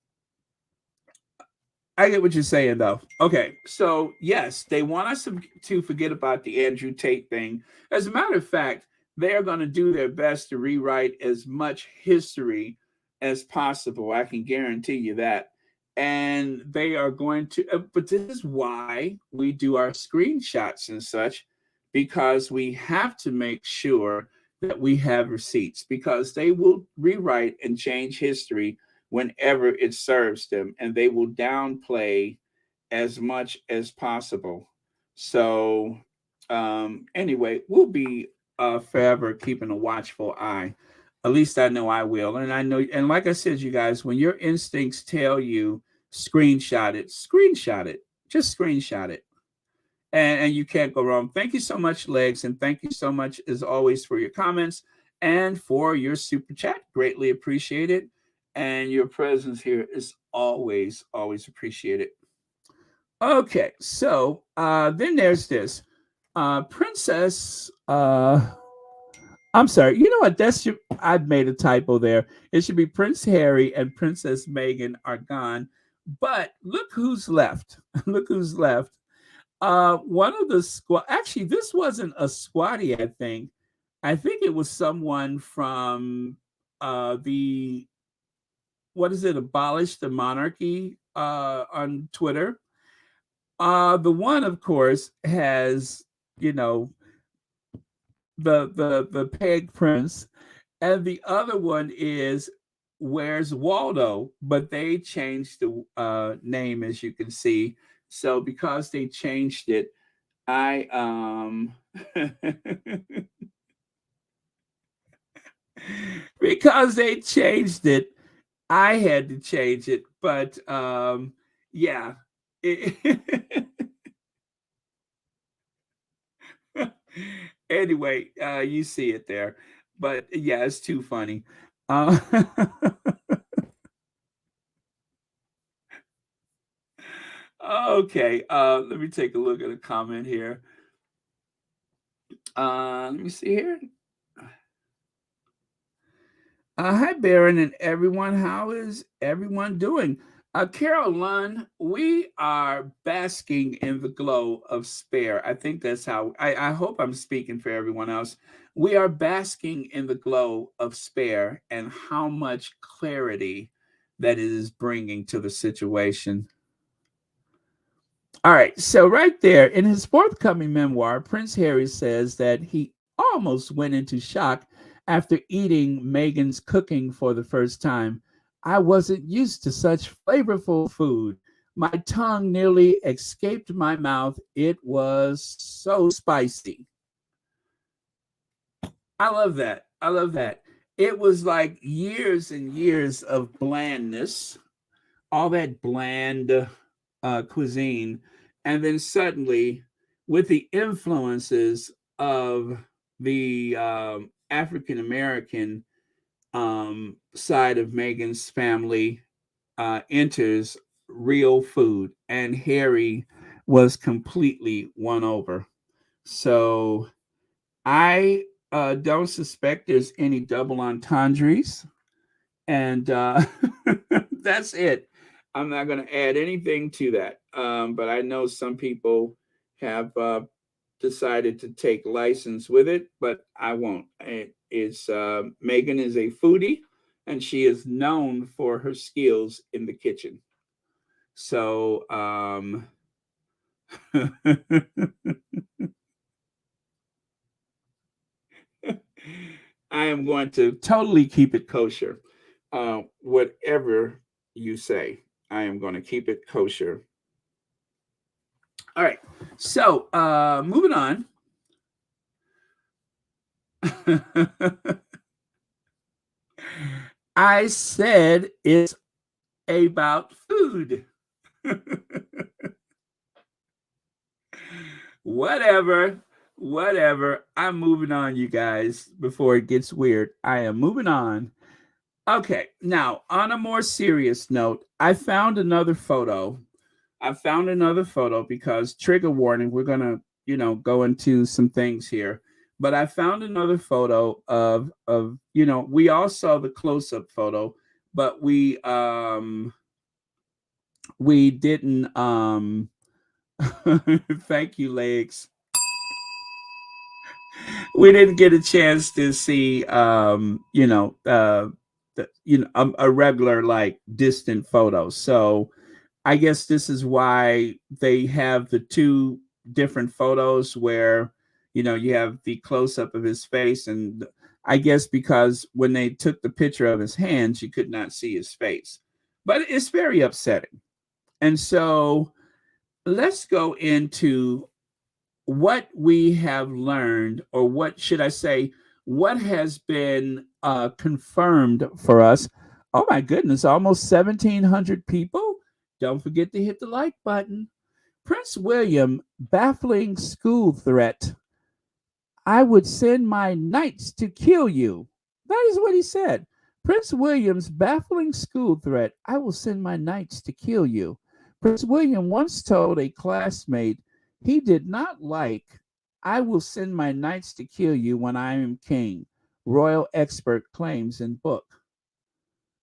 I get what you're saying, though. Okay, so yes, they want us to forget about the Andrew Tate thing. As a matter of fact, they are going to do their best to rewrite as much history as possible. I can guarantee you that. And they are going to, but this is why we do our screenshots and such, because we have to make sure that we have receipts, because they will rewrite and change history whenever it serves them, and they will downplay as much as possible. So anyway, we'll be forever keeping a watchful eye. At least I know I will. And I know, and like I said, you guys, when your instincts tell you screenshot it, just screenshot it. And you can't go wrong. Thank you so much, Legs, and thank you so much, as always, for your comments and for your super chat. Greatly appreciate it. And your presence here is always, always appreciated. Okay, so then there's this. Princess, I'm sorry, you know what? I've made a typo there. It should be Prince Harry and Princess Meghan are gone. But look who's left. Look who's left. One of the actually, this wasn't a squatty, I think. I think it was someone from the Abolish the Monarchy on Twitter. The one, of course, has, the peg prince, and the other one is Where's Waldo, but they changed the name, as you can see. So because they changed it, because they changed it, I had to change it. But yeah. Anyway, you see it there. But yeah, it's too funny. Okay, let me take a look at a comment here. Let me see here. Hi, Baron and everyone. How is everyone doing? Carol Lunn, we are basking in the glow of Spare. I think that's how, I hope I'm speaking for everyone else. We are basking in the glow of Spare and how much clarity that it is bringing to the situation. All right, so right there, in his forthcoming memoir, Prince Harry says that he almost went into shock after eating Meghan's cooking for the first time. I wasn't used to such flavorful food. My tongue nearly escaped my mouth. It was so spicy. I love that. I love that. It was like years and years of blandness, all that bland cuisine, and then suddenly, with the influences of the African American side of Megan's family, enters real food, and Harry was completely won over. So I don't suspect there's any double entendres, and that's it. I'm not going to add anything to that. But I know some people have decided to take license with it, but I won't. Megan is a foodie, and she is known for her skills in the kitchen. So I am going to totally keep it kosher. Whatever you say, I am going to keep it kosher. All right. So moving on. I said it's about food. Whatever. Whatever. I'm moving on, you guys, before it gets weird. I am moving on. Okay, now on a more serious note, I found another photo. I found another photo because trigger warning, we're gonna, go into some things here. But I found another photo of we all saw the close-up photo, but we didn't thank you, legs. We didn't get a chance to see a regular like distant photo. So I guess this is why they have the two different photos where you have the close up of his face, and I guess because when they took the picture of his hands you could not see his face. But it's very upsetting. And so let's go into what we have learned, or what should I say, what has been confirmed for us. Oh my goodness, almost 1,700 people. Don't forget to hit the like button. Prince William baffling school threat. I would send my knights to kill you. That is what he said. Prince William's baffling school threat. I will send my knights to kill you. Prince William once told a classmate he did not like, I will send my knights to kill you when I am king, royal expert claims in book.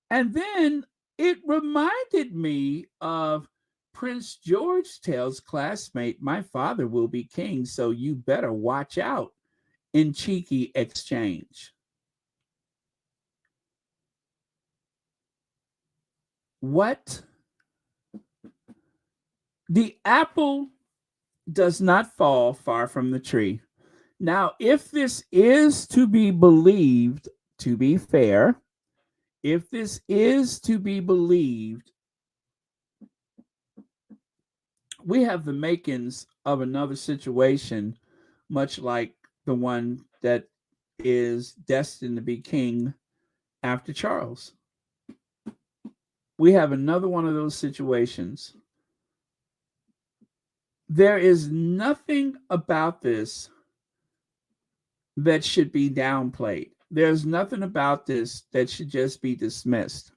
And then it reminded me of Prince George tells classmate, my father will be king, so you better watch out, in cheeky exchange. What? The apple does not fall far from the tree. Now, if this is to be believed, to be fair, if this is to be believed, we have the makings of another situation, much like the one that is destined to be king after Charles. We have another one of those situations. There is nothing about this that should be downplayed. There's nothing about this that should just be dismissed.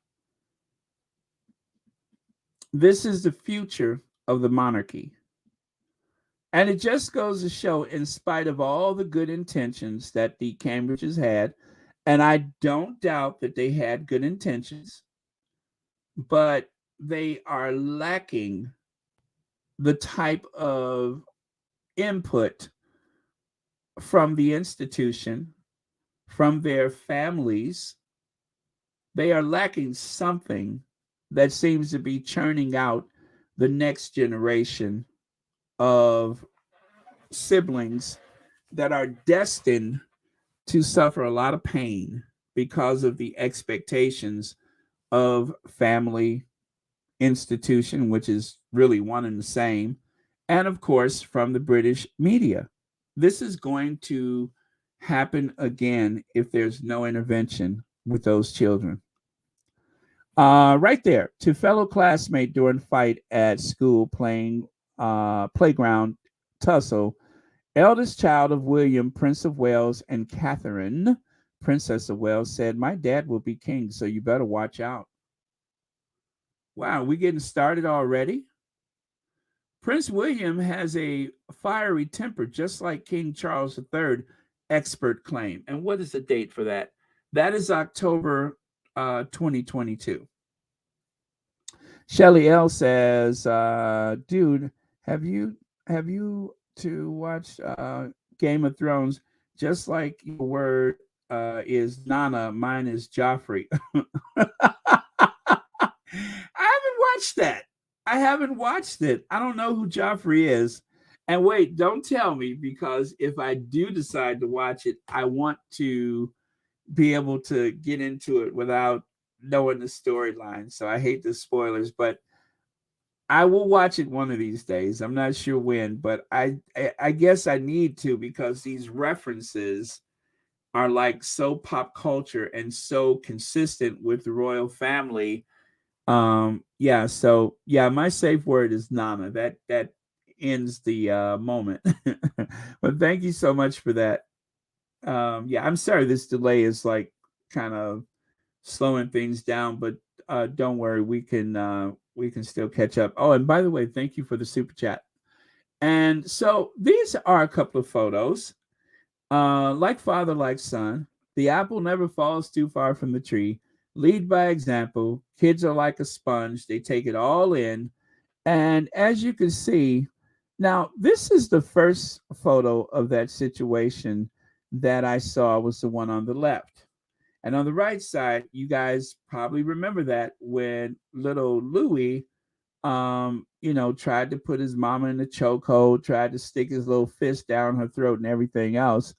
This is the future of the monarchy. And it just goes to show, in spite of all the good intentions that the Cambridges had, and I don't doubt that they had good intentions, but they are lacking the type of input from the institution, from their families. They are lacking something that seems to be churning out the next generation of siblings that are destined to suffer a lot of pain because of the expectations of family, institution, which is really one and the same, and of course from the British media. This is going to happen again if there's no intervention with those children. Right there, to fellow classmate during fight at school playing playground tussle, eldest child of William, Prince of Wales, and Catherine, Princess of Wales, said, "My dad will be king, so you better watch out." Wow, we getting started already? Prince William has a fiery temper, just like King Charles III, expert claim. And what is the date for that? That is October 2022. Shelly L says, dude, have you to watch Game of Thrones? Just like your word is Nana, mine is Joffrey. I haven't watched that. I haven't watched it. I don't know who Joffrey is. And wait, don't tell me, because if I do decide to watch it, I want to be able to get into it without knowing the storyline. So I hate the spoilers, but I will watch it one of these days. I'm not sure when, but I guess I need to, because these references are like so pop culture and so consistent with the royal family. So my safe word is Nana. That ends the moment. But thank you so much for that. I'm sorry this delay is like kind of slowing things down, but don't worry, we can still catch up. Oh, and by the way, thank you for the super chat. And so these are a couple of photos. Like father, like son. The apple never falls too far from the tree. Lead by example. Kids are like a sponge. They take it all in. And as you can see, now this is the first photo of that situation that I saw, was the one on the left. And on the right side, you guys probably remember that when little Louis, tried to put his mama in a chokehold, tried to stick his little fist down her throat and everything else.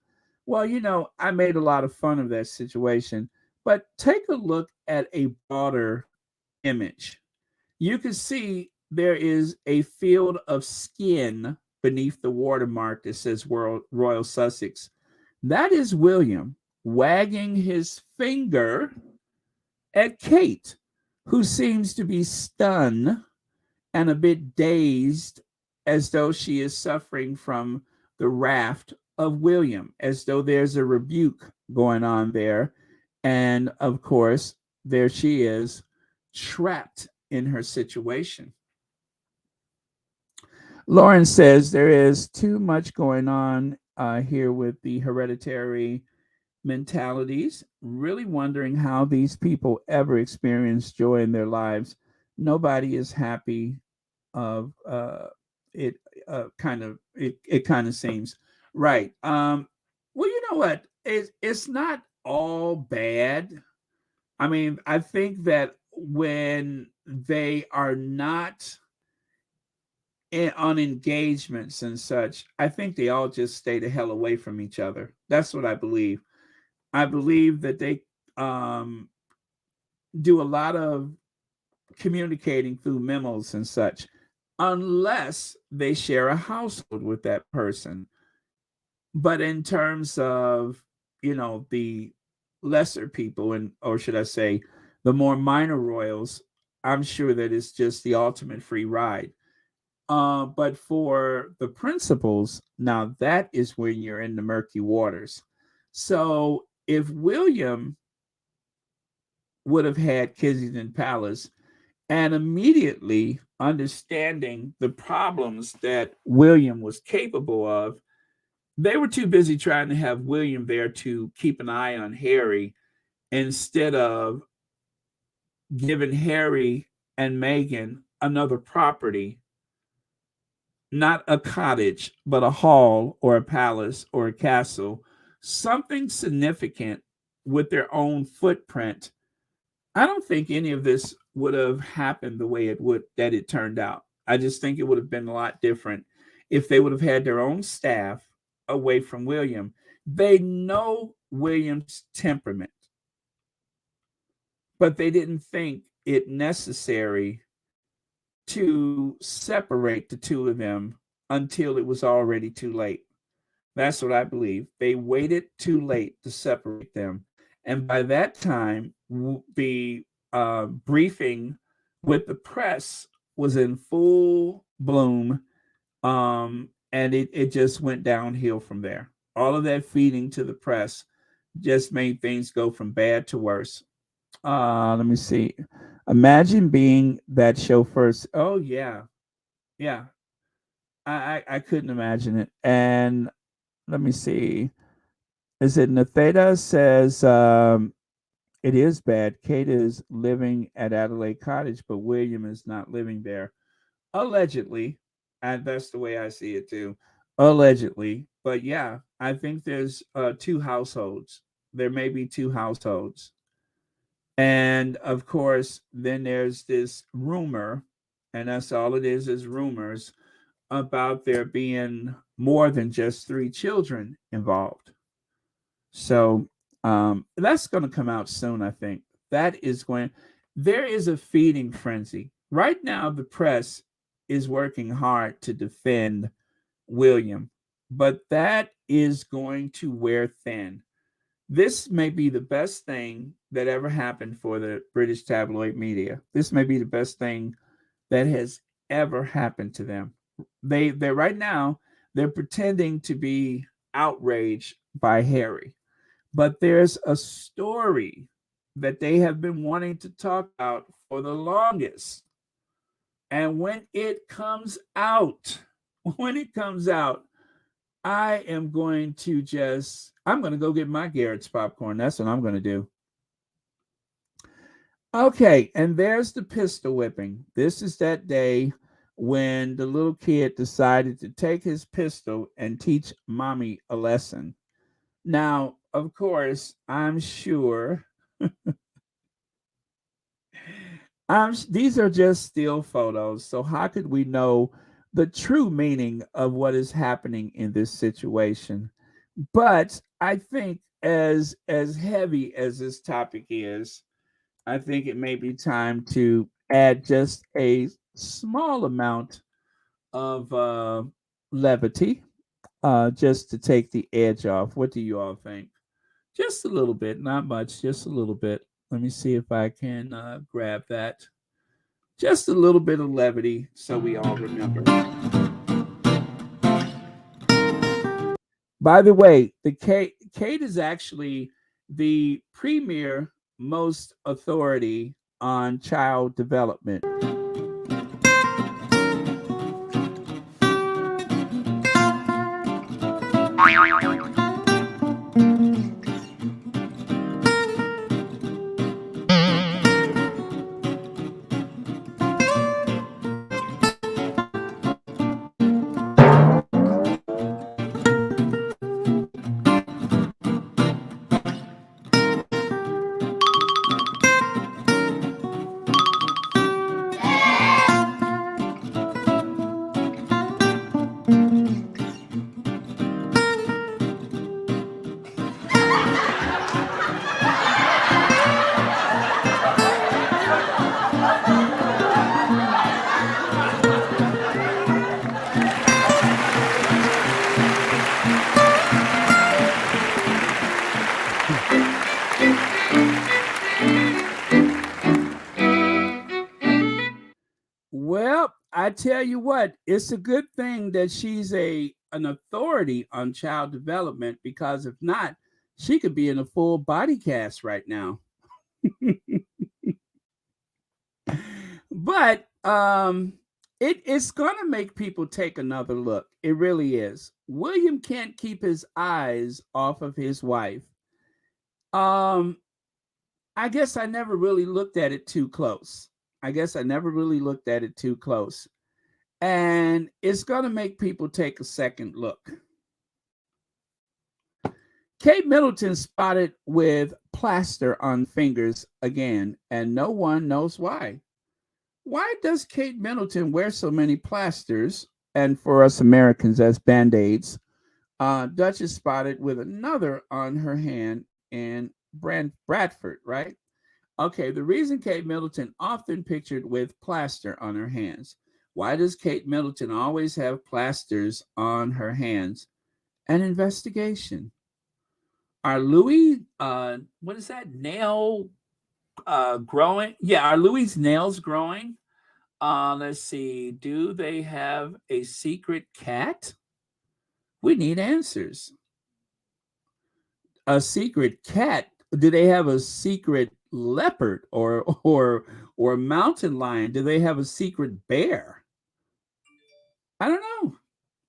Well, I made a lot of fun of that situation. But take a look at a broader image. You can see there is a field of skin beneath the watermark that says Royal Sussex. That is William wagging his finger at Kate, who seems to be stunned and a bit dazed, as though she is suffering from the wrath of William, as though there's a rebuke going on there. And of course, there she is, trapped in her situation. Lauren says there is too much going on here with the hereditary mentalities. Really wondering how these people ever experience joy in their lives. Nobody is happy of it. It kind of seems right. Well, you know what? It's not all bad. I mean, I think that when they are not on engagements and such, I think they all just stay the hell away from each other. That's what I believe. I believe that they do a lot of communicating through memos and such, unless they share a household with that person. But in terms of, the lesser people, or should I say, the more minor royals, I'm sure that it's just the ultimate free ride. But for the principals, now that is when you're in the murky waters. So if William would have had Kensington Palace, and immediately understanding the problems that William was capable of, they were too busy trying to have William there to keep an eye on Harry, instead of giving Harry and Meghan another property, not a cottage, but a hall or a palace or a castle, something significant with their own footprint. I don't think any of this would have happened the way it turned out. I just think it would have been a lot different if they would have had their own staff away from William. They know William's temperament, but they didn't think it necessary to separate the two of them until it was already too late. That's what I believe. They waited too late to separate them. And by that time, the briefing with the press was in full bloom. And it just went downhill from there. All of that feeding to the press just made things go from bad to worse. Let me see. Imagine being that show first. Oh yeah, yeah. I couldn't imagine it. And let me see. Is it Natheda says it is bad. Kate is living at Adelaide Cottage, but William is not living there. Allegedly. And that's the way I see it too. Allegedly. But yeah, I think there's two households. There may be two households. And of course, then there's this rumor, and that's all it is rumors about there being more than just three children involved. So that's going to come out soon, I think. That is going, there is a feeding frenzy. Right now, the press is working hard to defend William, but that is going to wear thin. This may be the best thing that ever happened for the British tabloid media. This may be the best thing that has ever happened to them. They right now they're pretending to be outraged by Harry, but there's a story that they have been wanting to talk about for the longest. And when it comes out, I am going to I'm going to go get my Garrett's popcorn. That's what I'm going to do. Okay, and there's the pistol whipping. This is that day when the little kid decided to take his pistol and teach mommy a lesson. Now, of course, I'm sure these are just still photos. So how could we know the true meaning of what is happening in this situation? But I think as heavy as this topic is, I think it may be time to add just a small amount of levity, just to take the edge off. What do you all think? Just a little bit, not much, just a little bit. Let me see if I can grab that. Just a little bit of levity so we all remember. By the way, the Kate is actually the premier most authority on child development. Well, I tell you what, it's a good thing that she's an authority on child development, because if not, she could be in a full body cast right now. But it's gonna make people take another look. It really is. William can't keep his eyes off of his wife. Um, I guess I never really looked at it too close. And it's gonna make people take a second look. Kate Middleton spotted with plaster on fingers again, and no one knows why. Why does Kate Middleton wear so many plasters? And for us Americans, as band-aids. Dutch is spotted with another on her hand in Bradford, right? Okay, the reason Kate Middleton often pictured with plaster on her hands. Why does Kate Middleton always have plasters on her hands? an investigation. Are Louis, what is that, nail growing? Yeah, are Louis' nails growing? Let's see. Do they have a secret cat? We need answers. A secret cat? Do they have a secret leopard or mountain lion? Do they have a secret bear? I don't know.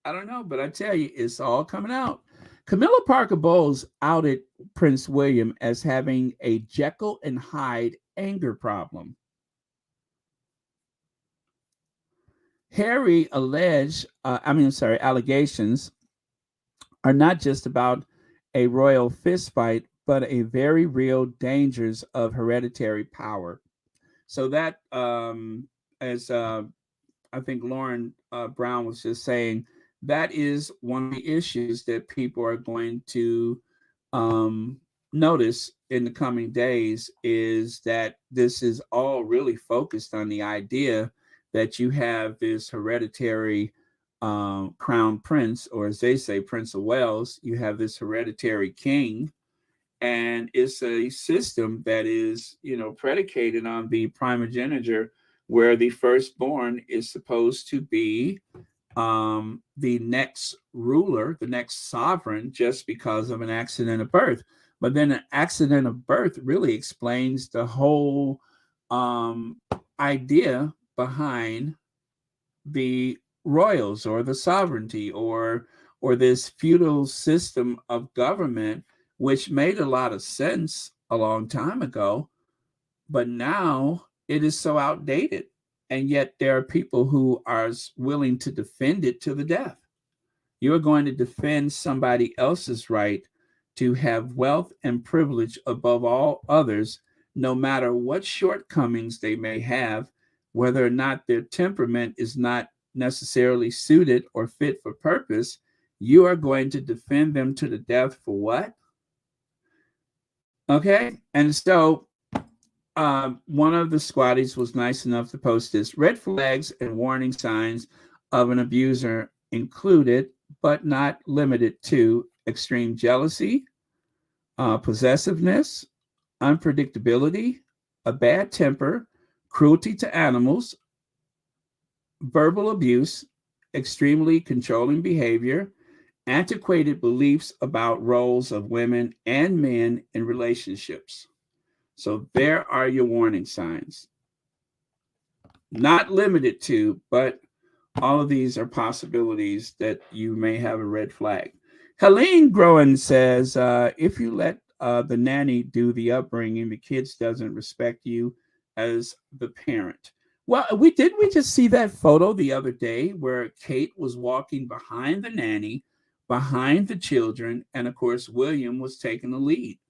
I don't know, but I tell you, it's all coming out. Camilla Parker Bowles outed Prince William as having a Jekyll and Hyde anger problem. Harry allegations are not just about a royal fistfight, but a very real dangers of hereditary power. So that, as I think Lauren Brown was just saying, that is one of the issues that people are going to notice in the coming days, is that this is all really focused on the idea that you have this hereditary crown prince, or as they say, Prince of Wales. You have this hereditary king, and it's a system that is, predicated on the primogeniture, where the firstborn is supposed to be the next ruler, the next sovereign, just because of an accident of birth. But then an accident of birth really explains the whole idea behind the royals, or the sovereignty, or this feudal system of government, which made a lot of sense a long time ago, but now it is so outdated. And yet there are people who are willing to defend it to the death. You're going to defend somebody else's right to have wealth and privilege above all others, no matter what shortcomings they may have, whether or not their temperament is not necessarily suited or fit for purpose. You are going to defend them to the death for what? Okay. And so one of the squatties was nice enough to post this: red flags and warning signs of an abuser included, but not limited to, extreme jealousy, possessiveness, unpredictability, a bad temper, cruelty to animals, verbal abuse, extremely controlling behavior, antiquated beliefs about roles of women and men in relationships. So there are your warning signs. Not limited to, but all of these are possibilities that you may have a red flag. Helene Groen says, if you let the nanny do the upbringing, the kids doesn't respect you as the parent. Well, we just see that photo the other day where Kate was walking behind the nanny, behind the children, and of course, William was taking the lead.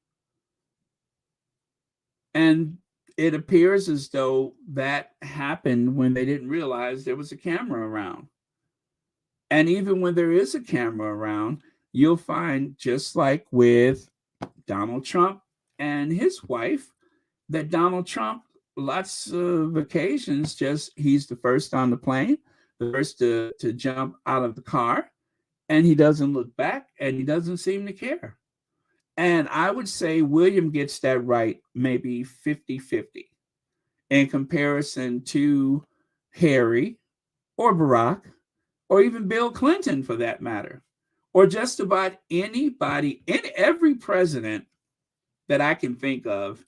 And it appears as though that happened when they didn't realize there was a camera around. And even when there is a camera around, you'll find, just like with Donald Trump and his wife, that Donald Trump, lots of occasions, he's the first on the plane, the first to jump out of the car, and he doesn't look back, and he doesn't seem to care. And I would say William gets that right maybe 50-50 in comparison to Harry or Barack or even Bill Clinton, for that matter, or just about anybody, every president that I can think of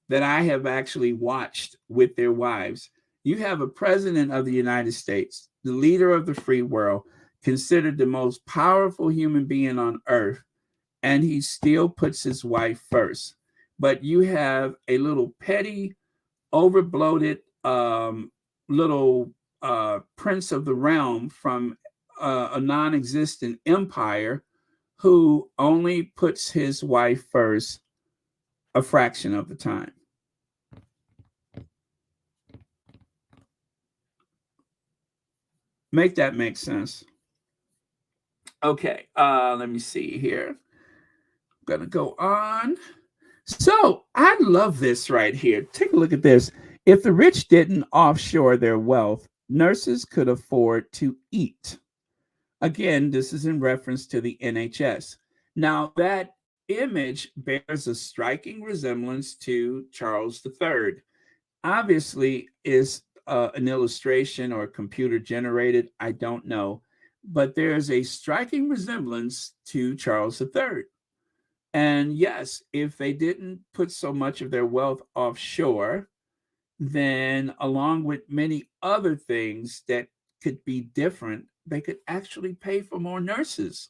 that I have actually watched with their wives. You have a president of the United States, the leader of the free world, considered the most powerful human being on earth, and he still puts his wife first. But you have a little petty, overbloated little prince of the realm from a non-existent empire who only puts his wife first a fraction of the time. Make that make sense. Okay, let me see here. I'm gonna go on. So I love this right here. Take a look at this. If the rich didn't offshore their wealth, nurses could afford to eat. Again, this is in reference to the NHS. Now, that image bears a striking resemblance to Charles III. Obviously, is an illustration or computer generated. I don't know. But there's a striking resemblance to Charles III. And yes, if they didn't put so much of their wealth offshore, then along with many other things that could be different, they could actually pay for more nurses.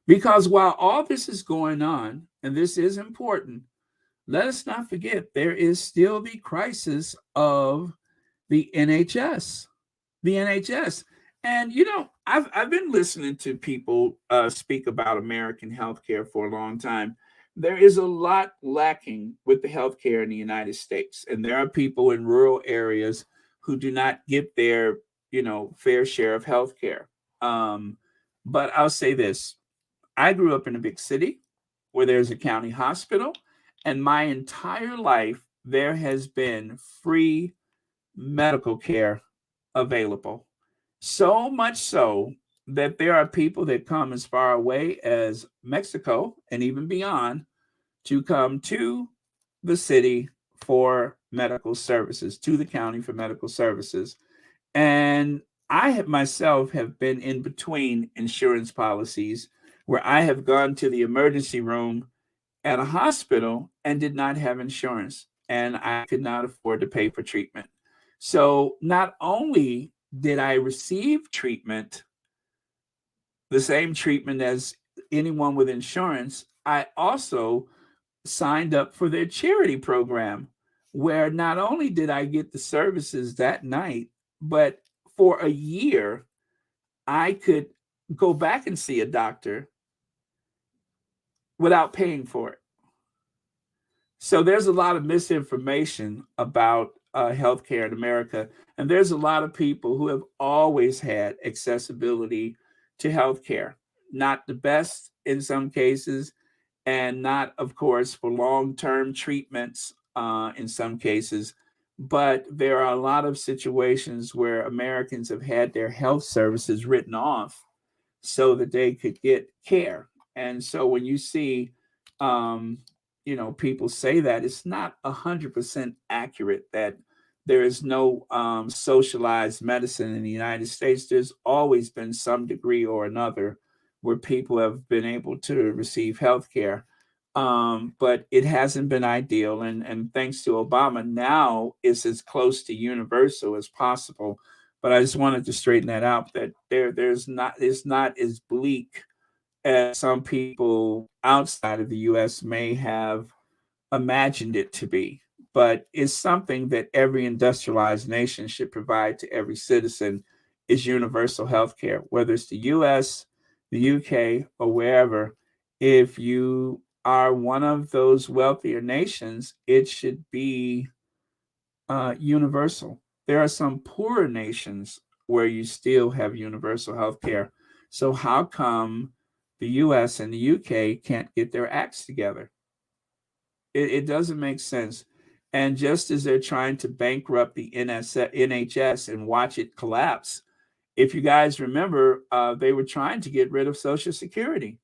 Because while all this is going on, and this is important, let us not forget there is still the crisis of the NHS. The NHS. And I've been listening to people speak about American healthcare for a long time. There is a lot lacking with the healthcare in the United States, and there are people in rural areas who do not get their fair share of healthcare. But I'll say this: I grew up in a big city where there's a county hospital, and my entire life there has been free medical care available. So much so that there are people that come as far away as Mexico and even beyond to come to the city for medical services, to the county for medical services. And I have myself have been in between insurance policies where I have gone to the emergency room at a hospital and did not have insurance, and I could not afford to pay for treatment. So not only did I receive treatment, the same treatment as anyone with insurance, I also signed up for their charity program, where not only did I get the services that night, but for a year, I could go back and see a doctor without paying for it. So there's a lot of misinformation about healthcare in America, and there's a lot of people who have always had accessibility to healthcare. Not the best in some cases, and not, of course, for long-term treatments in some cases. But there are a lot of situations where Americans have had their health services written off so that they could get care. And so when you see people say that, it's not 100% accurate that there is no socialized medicine in the United States. There's always been some degree or another where people have been able to receive health care. But it hasn't been ideal. And thanks to Obama, now it's as close to universal as possible. But I just wanted to straighten that out, that it's not as bleak as some people outside of the US may have imagined it to be. But it's something that every industrialized nation should provide to every citizen, is universal health care, whether it's the US, the UK, or wherever. If you are one of those wealthier nations, it should be universal. There are some poorer nations where you still have universal health care. So how come the US and the UK can't get their acts together? It doesn't make sense. And just as they're trying to bankrupt the NHS and watch it collapse, if you guys remember, they were trying to get rid of Social Security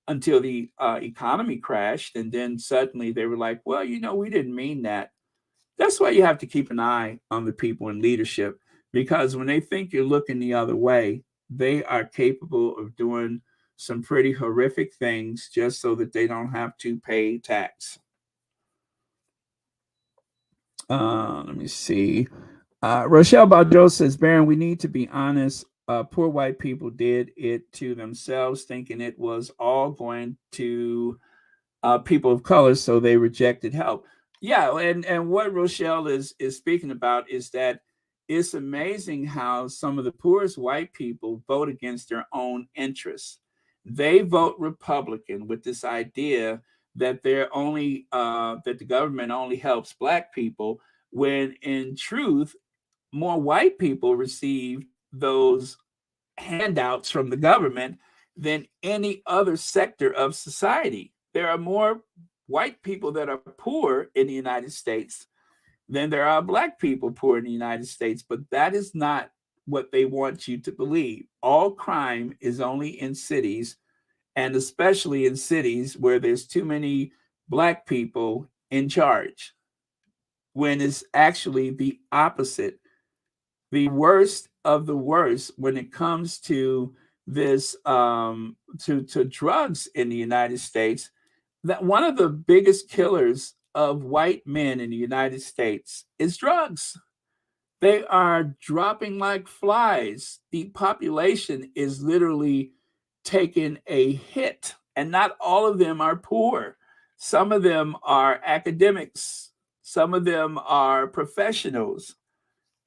until the economy crashed. And then suddenly they were like, well, we didn't mean that. That's why you have to keep an eye on the people in leadership, because when they think you're looking the other way, they are capable of doing some pretty horrific things just so that they don't have to pay tax. Let me see. Rochelle Baudreau says, Baron, we need to be honest. Poor white people did it to themselves, thinking it was all going to people of color, so they rejected help. Yeah, and what Rochelle is speaking about is that it's amazing how some of the poorest white people vote against their own interests. They vote Republican with this idea that that the government only helps black people, when in truth, more white people receive those handouts from the government than any other sector of society. There are more white people that are poor in the United States than there are black people poor in the United States, but that is not what they want you to believe. All crime is only in cities, and especially in cities where there's too many Black people in charge, when it's actually the opposite. The worst of the worst when it comes to this to drugs in the United States, that one of the biggest killers of white men in the United States is drugs. They are dropping like flies. The population is literally taking a hit, and not all of them are poor. Some of them are academics, some of them are professionals,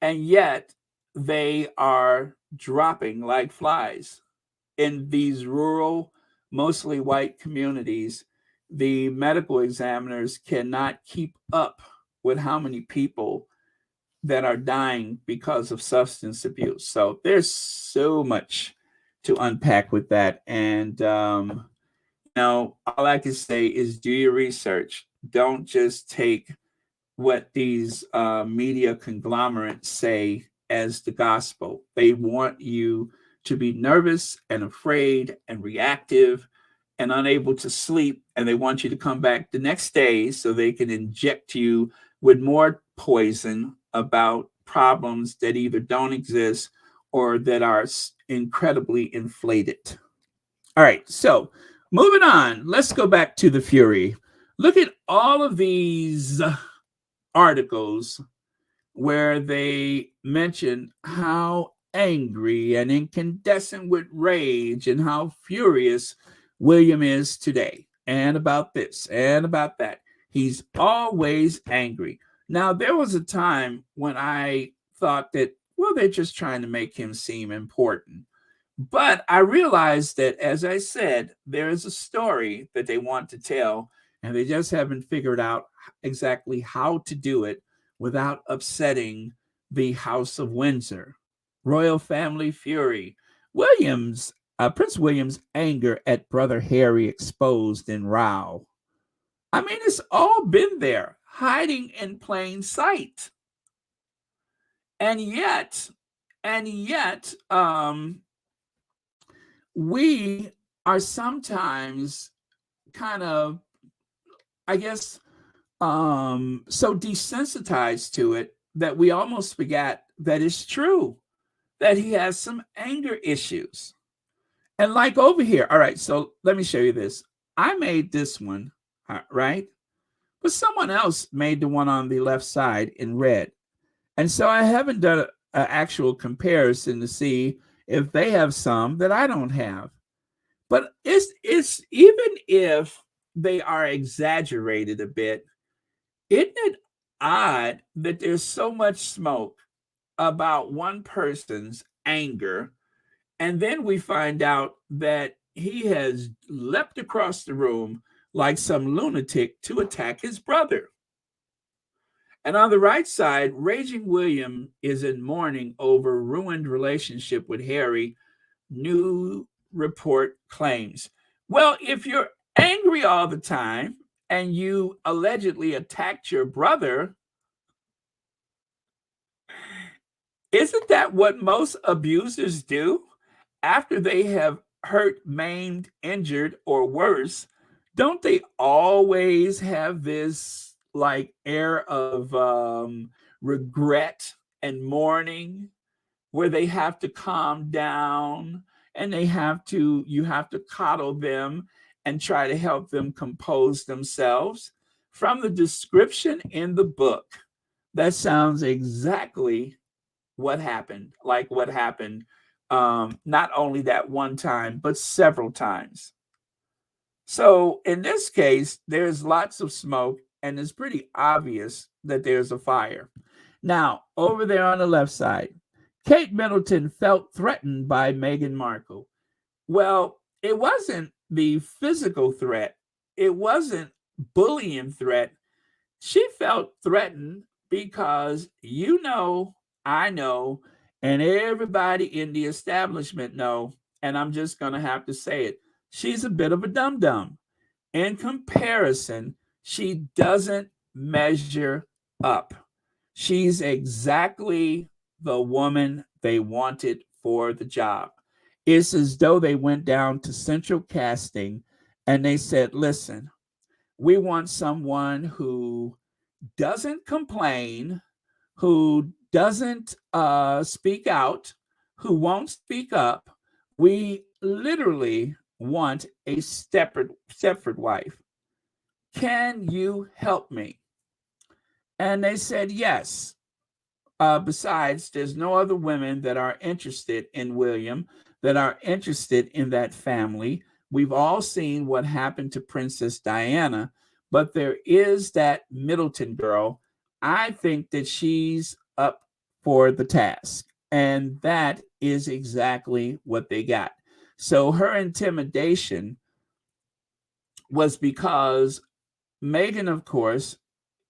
and yet they are dropping like flies in these rural, mostly white communities. The medical examiners cannot keep up with how many people that are dying because of substance abuse. So there's so much to unpack with that. And, all I can say is do your research. Don't just take what these media conglomerates say as the gospel. They want you to be nervous and afraid and reactive and unable to sleep. And they want you to come back the next day so they can inject you with more poison about problems that either don't exist or that are incredibly inflated. All right, so moving on, let's go back to the Fury. Look at all of these articles where they mention how angry and incandescent with rage and how furious William is today, and about this and about that. He's always angry. Now, there was a time when I thought that, well, they're just trying to make him seem important. But I realized that, as I said, there is a story that they want to tell, and they just haven't figured out exactly how to do it without upsetting the House of Windsor. Royal family fury. Prince William's anger at brother Harry exposed in row. I mean, it's all been there, hiding in plain sight. And yet, we are sometimes kind of, I guess, so desensitized to it that we almost forget that it's true, that he has some anger issues. And like over here, all right, so let me show you this. I made this one, right? But someone else made the one on the left side in red. And so I haven't done an actual comparison to see if they have some that I don't have. But it's even if they are exaggerated a bit, isn't it odd that there's so much smoke about one person's anger, and then we find out that he has leapt across the room like some lunatic to attack his brother? And on the right side, Raging William is in mourning over ruined relationship with Harry. New report claims. Well, if you're angry all the time and you allegedly attacked your brother, isn't that what most abusers do after they have hurt, maimed, injured, or worse? Don't they always have this like air of regret and mourning, where they have to calm down and you have to coddle them and try to help them compose themselves? From the description in the book, that sounds exactly what happened, not only that one time, but several times. So in this case, there's lots of smoke, and it's pretty obvious that there's a fire. Now, over there on the left side, Kate Middleton felt threatened by Meghan Markle. Well, it wasn't the physical threat. It wasn't bullying threat. She felt threatened because I know, and everybody in the establishment know, and I'm just going to have to say it, she's a bit of a dum-dum. In comparison, she doesn't measure up. She's exactly the woman they wanted for the job. It's as though they went down to central casting and they said, listen, we want someone who doesn't complain, who doesn't speak out, who won't speak up. We literally want a Stepford wife. Can you help me? And they said yes. Besides, there's no other women that are interested in William, that are interested in that family. We've all seen what happened to Princess Diana, but there is that Middleton girl. I think that she's up for the task. And that is exactly what they got. So her intimidation was because Meghan, of course,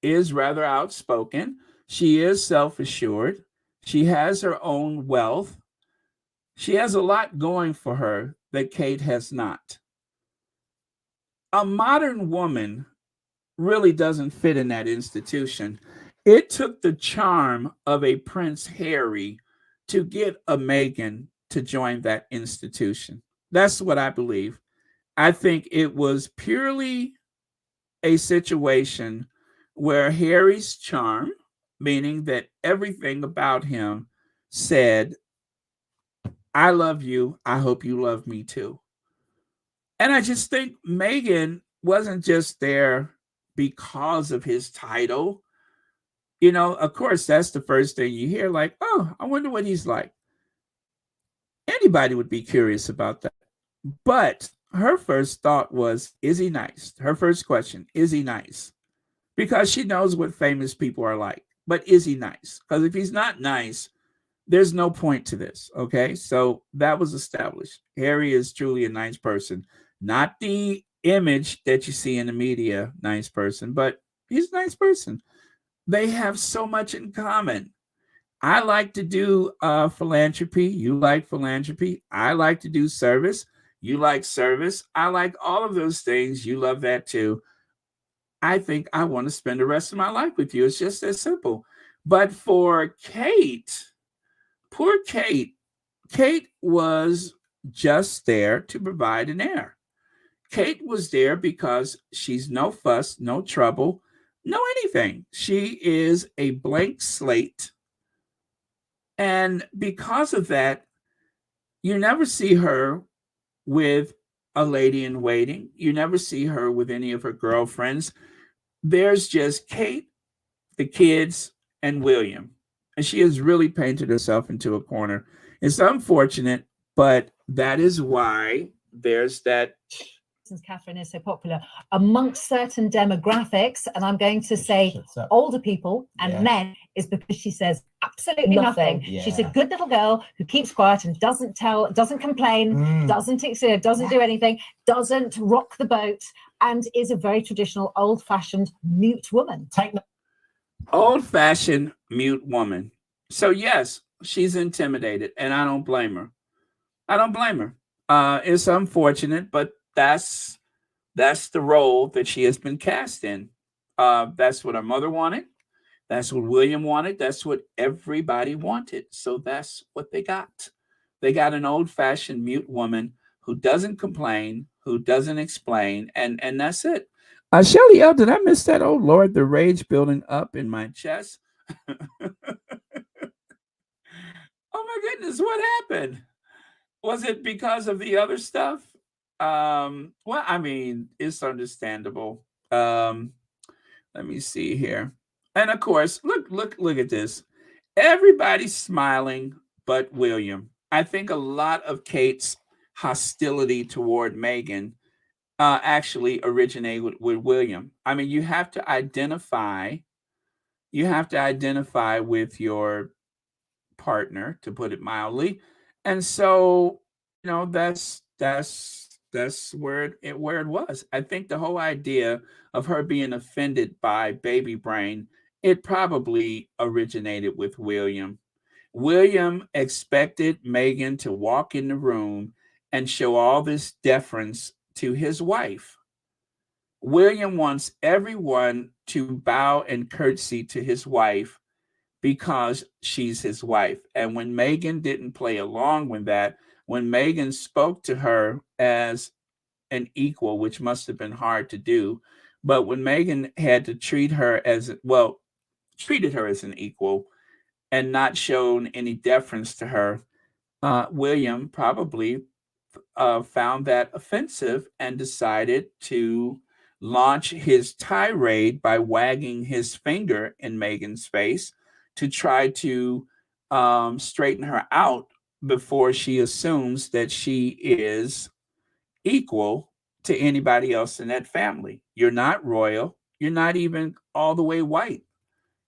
is rather outspoken. She is self-assured. She has her own wealth. She has a lot going for her that Kate has not. A modern woman really doesn't fit in that institution. It took the charm of a Prince Harry to get a Meghan to join that institution. That's what I believe. I think it was purely a situation where Harry's charm, meaning that everything about him said, I love you. I hope you love me too. And I just think Meghan wasn't just there because of his title. You know, of course, that's the first thing you hear, like, oh, I wonder what he's like. Anybody would be curious about that. But her first thought was, is he nice? Her first question, is he nice? Because she knows what famous people are like. But is he nice? Because if he's not nice, there's no point to this. Okay. So that was established. Harry is truly a nice person, not the image that you see in the media, nice person, but he's a nice person. They have so much in common. I like to do philanthropy. You like philanthropy. I like to do service. You like service. I like all of those things. You love that too. I think I want to spend the rest of my life with you. It's just that simple. But for Kate, poor Kate, Kate was just there to provide an heir. Kate was there because she's no fuss, no trouble, no anything. She is a blank slate. And because of that, you never see her with a lady in waiting. You never see her with any of her girlfriends. There's just Kate, the kids, and William. And she has really painted herself into a corner. It's unfortunate, but that is why there's that. Since Catherine is so popular amongst certain demographics, and I'm going to say older people and men, is because she says absolutely nothing. She's a good little girl who keeps quiet and doesn't complain, doesn't do anything, doesn't rock the boat, and is a very traditional, old-fashioned mute woman. Old-fashioned mute woman. So yes, she's intimidated, and I don't blame her. I don't blame her. It's unfortunate, but that's the role that she has been cast in. That's what her mother wanted. That's what William wanted. That's what everybody wanted. So that's what they got. They got an old-fashioned mute woman who doesn't complain, who doesn't explain, and that's it. Shelly L, did I miss that? Oh Lord, the rage building up in my chest. Oh my goodness, what happened? Was it because of the other stuff? Well, I mean, it's understandable. Let me see here. And of course, look at this. Everybody's smiling but William. I think a lot of Kate's hostility toward Meghan actually originated with William. I mean, you have to identify with your partner, to put it mildly. And so, you know, that's where it was. I think the whole idea of her being offended by baby brain, it probably originated with William. William expected Meghan to walk in the room and show all this deference to his wife. William wants everyone to bow and curtsy to his wife because she's his wife. And when Meghan didn't play along with that, when Meghan spoke to her as an equal, which must have been hard to do, but when Meghan had to treated her as an equal and not shown any deference to her, William probably found that offensive and decided to launch his tirade by wagging his finger in Meghan's face to try to straighten her out before she assumes that she is equal to anybody else in that family. You're not royal. You're not even all the way white.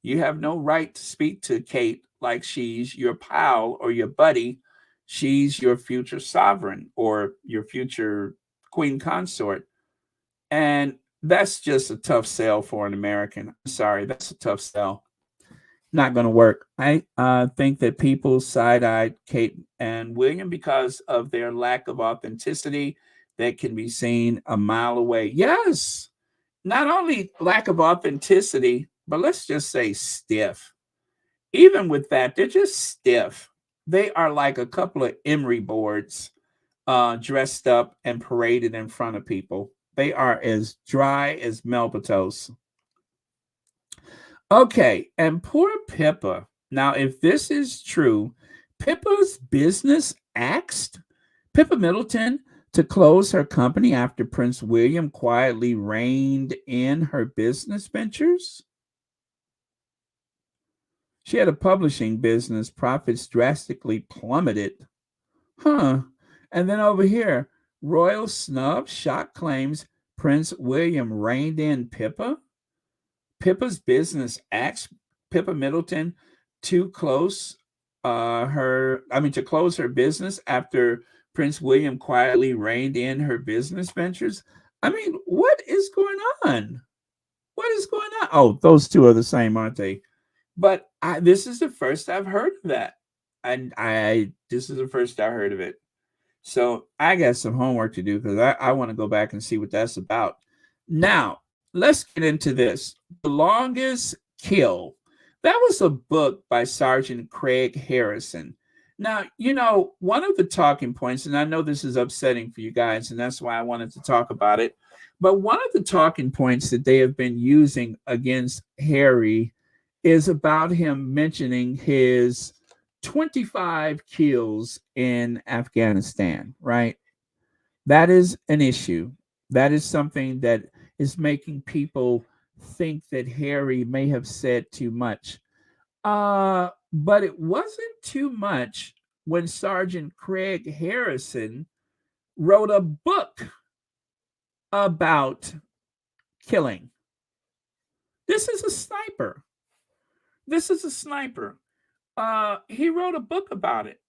You have no right to speak to Kate like she's your pal or your buddy. She's your future sovereign or your future queen consort. And that's just a tough sell for an American. I'm sorry, that's a tough sell. Not going to work. I think that people side-eyed Kate and William because of their lack of authenticity that can be seen a mile away. Yes, not only lack of authenticity, but let's just say stiff. Even with that, they're just stiff. They are like a couple of emery boards dressed up and paraded in front of people. They are as dry as Melbatos. Okay, and poor Pippa. Now, if this is true, Pippa's business axed Pippa Middleton to close her company after Prince William quietly reined in her business ventures. She had a publishing business, profits drastically plummeted. And then over here, royal snub, shock claims Prince William reined in Pippa. Pippa's business asked Pippa Middleton to close to close her business after Prince William quietly reined in her business ventures. I mean, what is going on? What is going on? Oh, those two are the same, aren't they? But this is the first I've heard of that. And this is the first I heard of it. So I got some homework to do because I want to go back and see what that's about. Now, let's get into this. The Longest Kill. That was a book by Sergeant Craig Harrison. Now, one of the talking points, and I know this is upsetting for you guys, and that's why I wanted to talk about it, but one of the talking points that they have been using against Harry is about him mentioning his 25 kills in Afghanistan, right? That is an issue. That is something that is making people think that Harry may have said too much. But it wasn't too much when Sergeant Craig Harrison wrote a book about killing. This is a sniper. He wrote a book about it.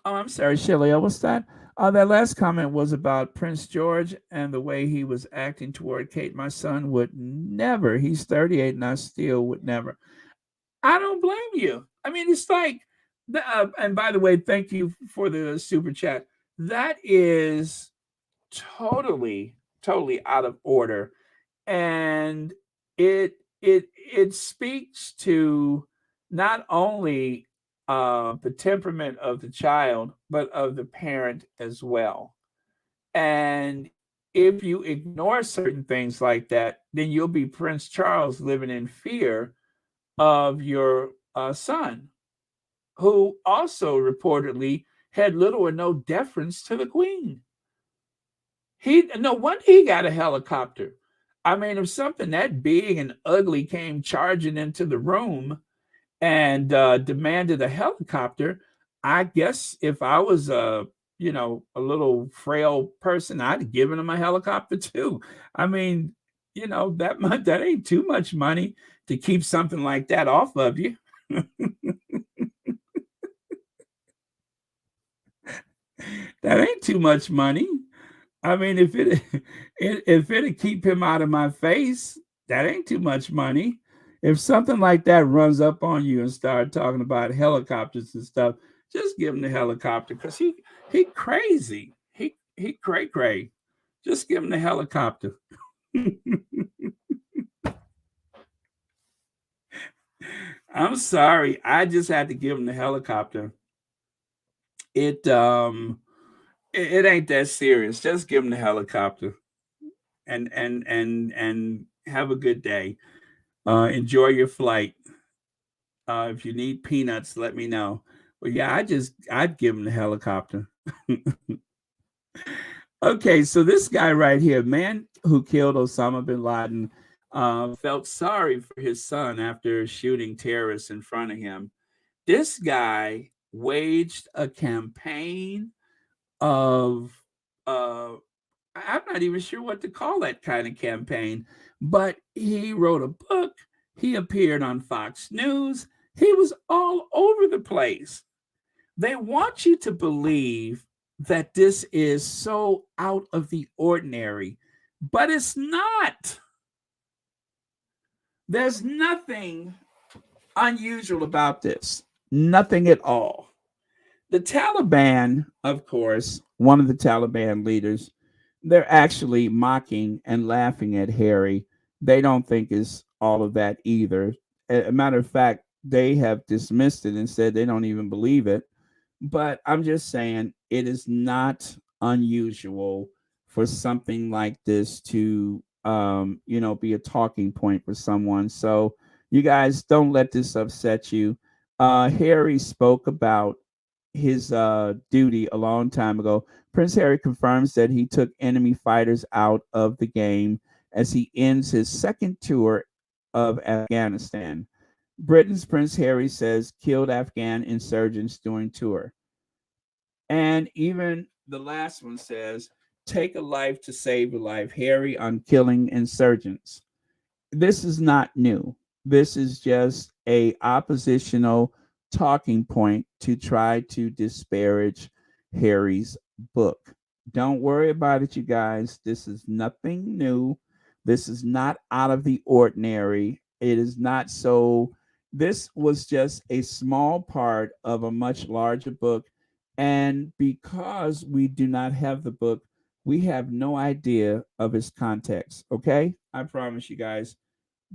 Oh, I'm sorry, Shelley. What's that? That last comment was about Prince George and the way he was acting toward Kate. My son would never. He's 38 and I still would never. I don't blame you. I mean, it's like, and by the way, thank you for the super chat. That is totally out of order. And it speaks to not only the temperament of the child, but of the parent as well. And if you ignore certain things like that, then you'll be Prince Charles living in fear of your son, who also reportedly had little or no deference to the Queen. No wonder he got a helicopter. I mean, if something that big and ugly came charging into the room and demanded a helicopter, I guess if I was a little frail person, I'd have given him a helicopter too. I mean, that ain't too much money to keep something like that off of you. That ain't too much money. I mean, if it'd keep him out of my face, that ain't too much money. If something like that runs up on you and start talking about helicopters and stuff, just give him the helicopter because he crazy. He cray. Just give him the helicopter. I'm sorry. I just had to give him the helicopter. It it ain't that serious. Just give him the helicopter and have a good day. Enjoy your flight. If you need peanuts, let me know. But yeah, I'd give him the helicopter. Okay, so this guy right here, man who killed Osama bin Laden, felt sorry for his son after shooting terrorists in front of him. This guy waged a campaign of, uh, I'm not even sure what to call that kind of campaign, but he wrote a book. He appeared on Fox News. He was all over the place. They want you to believe that this is so out of the ordinary, but it's not. There's nothing unusual about this, nothing at all. The Taliban, of course, one of the Taliban leaders, they're actually mocking and laughing at Harry. They don't think it's all of that either. A matter of fact, they have dismissed it and said they don't even believe it. But I'm just saying it is not unusual for something like this to be a talking point for someone. So you guys don't let this upset you. Harry spoke about his duty a long time ago. Prince Harry confirms that he took enemy fighters out of the game as he ends his second tour of Afghanistan. Britain's Prince Harry says killed Afghan insurgents during tour. And even the last one says, take a life to save a life. Harry on killing insurgents. This is not new. This is just a oppositional talking point to try to disparage Harry's book. Don't worry about it, you guys. This is nothing new. This is not out of the ordinary. It is not so. This was just a small part of a much larger book. And because we do not have the book, we have no idea of its context. Okay? I promise you guys,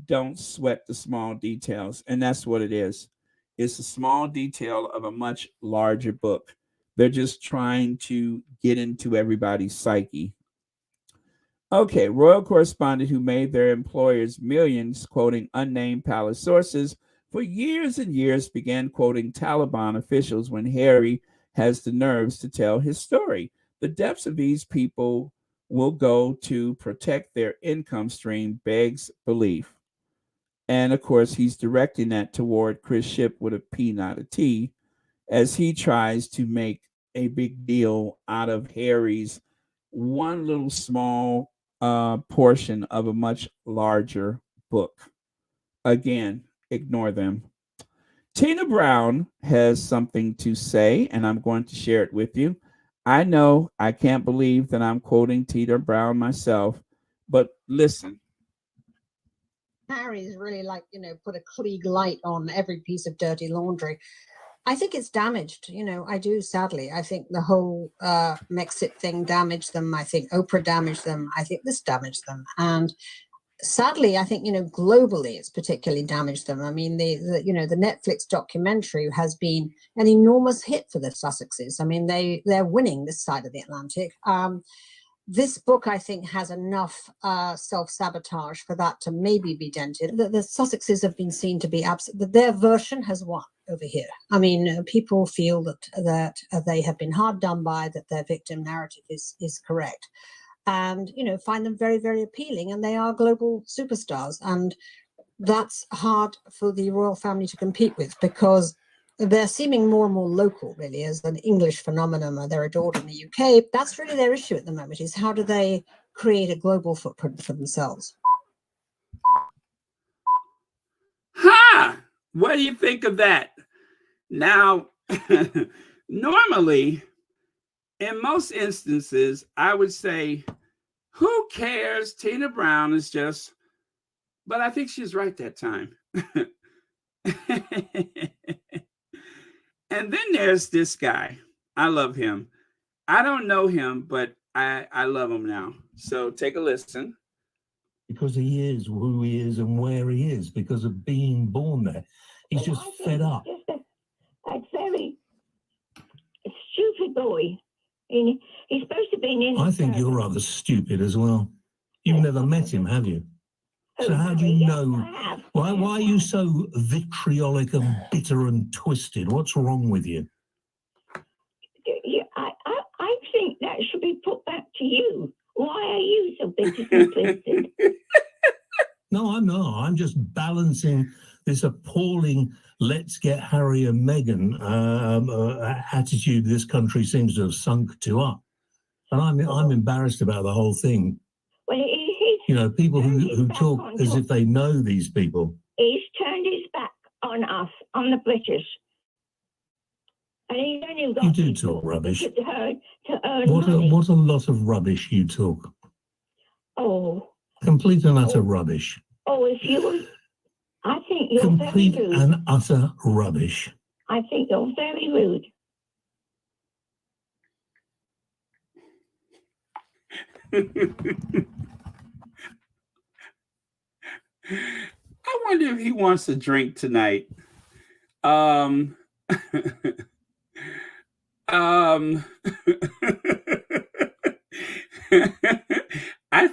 don't sweat the small details. And that's what it is. It's a small detail of a much larger book. They're just trying to get into everybody's psyche. Okay, royal correspondent who made their employers millions quoting unnamed palace sources for years and years began quoting Taliban officials when Harry has the nerves to tell his story. The depths of these people will go to protect their income stream begs belief. And of course, he's directing that toward Chris Ship with a P, not a T, as he tries to make a big deal out of Harry's one little small portion of a much larger book. Again, ignore them. Tina Brown has something to say, and I'm going to share it with you. I know I can't believe that I'm quoting Tina Brown myself, but listen. Harry's really put a Klieg light on every piece of dirty laundry. I think it's damaged. I do, sadly. I think the whole Mexit thing damaged them. I think Oprah damaged them. I think this damaged them. And sadly, I think, globally, it's particularly damaged them. I mean, the Netflix documentary has been an enormous hit for the Sussexes. I mean, they're winning this side of the Atlantic. This book, I think, has enough self-sabotage for that to maybe be dented. The Sussexes have been seen to be absent, that their version has won over here. I mean, people feel that they have been hard done by, that their victim narrative is correct. And, find them very, very appealing. And they are global superstars. And that's hard for the royal family to compete with, because they're seeming more and more local, really, as an English phenomenon. They're adored in the UK. That's really their issue at the moment, is how do they create a global footprint for themselves? Ha! What do you think of that? Now, normally, in most instances, I would say, who cares? Tina Brown is just, but I think she's right that time. And then there's this guy. I love him. I don't know him, but I love him now. So take a listen. because he is who he is and where he is because of being born there. He's just fed up. Just a very stupid boy. He's supposed to be in. I think you're rather stupid as well. You've never met him, have you? So how do you know? Why are you so vitriolic and bitter and twisted? What's wrong with you? I think that should be put back to you. Why are you so bitter and twisted? No, I'm not. I'm just balancing this appalling let's get Harry and Meghan attitude this country seems to have sunk to up. And I'm embarrassed about the whole thing. Well, you know, people who talk as if they know these people. He's turned his back on us, on the British. And he's only got You do talk rubbish. to earn money. What a lot of rubbish you talk. Oh. Complete and utter rubbish. Oh, if you were... I think you're complete very rude. And utter rubbish. I think you're very rude. I wonder if he wants a drink tonight. I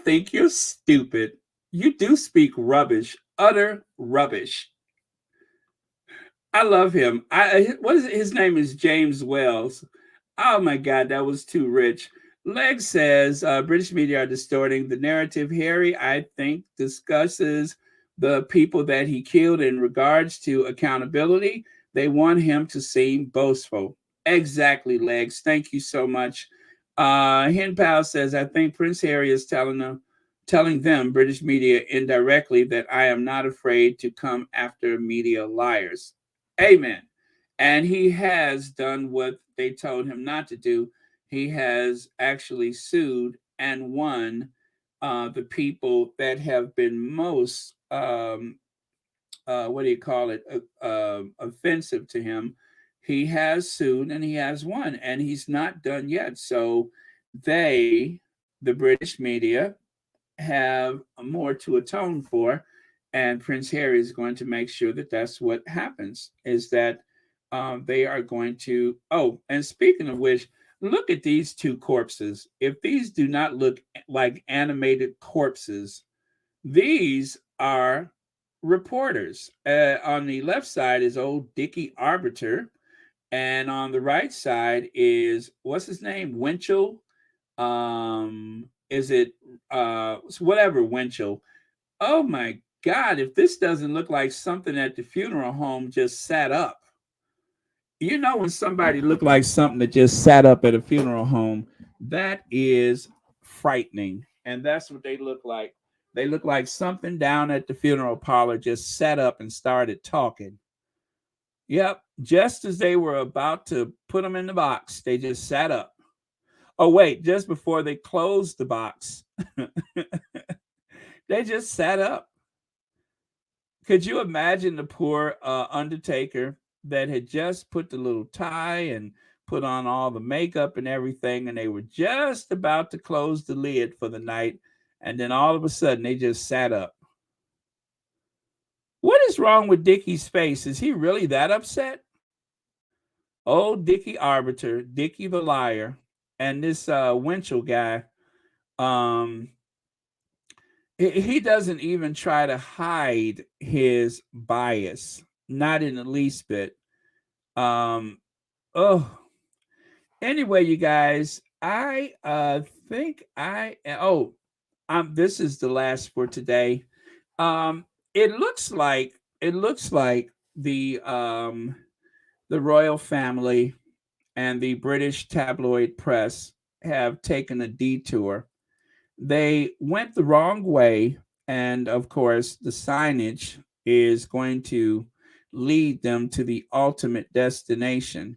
think you're stupid. You do speak rubbish, utter rubbish. I love him. His name is James Wells. Oh my God, that was too rich. Leg says British media are distorting the narrative. Harry, I think, discusses the people that he killed in regards to accountability. They want him to seem boastful. Exactly, Legs. Thank you so much. Hen Pal says, I think Prince Harry is telling them, British media, indirectly, that I am not afraid to come after media liars. Amen. And he has done what they told him not to do. He has actually sued and won the people that have been most, offensive to him. He has sued and he has won, and he's not done yet. So the British media, have more to atone for, and Prince Harry is going to make sure that that's what happens, is that they are going to, and speaking of which, look at these two corpses. If these do not look like animated corpses, these are reporters. On the left side is old Dickie Arbiter, and on the right side is, what's his name? Winchell. Is it whatever, Winchell? Oh my God, if this doesn't look like something at the funeral home just sat up. You know, when somebody looked like something that just sat up at a funeral home, that is frightening. And that's what they look like. They look like something down at the funeral parlor just sat up and started talking. Yep, just as they were about to put them in the box, they just sat up. Oh, wait, just before they closed the box, they just sat up. Could you imagine the poor undertaker that had just put the little tie and put on all the makeup and everything, and they were just about to close the lid for the night, and then all of a sudden they just sat up? What is wrong with Dickie's face? Is he really that upset? Oh, Dickie Arbiter, Dickie the liar. And this Winchell guy, he doesn't even try to hide his bias, not in the least bit. Anyway, you guys, I think this is the last for today. It looks like the royal family and the British tabloid press have taken a detour. They went the wrong way, and of course, the signage is going to lead them to the ultimate destination.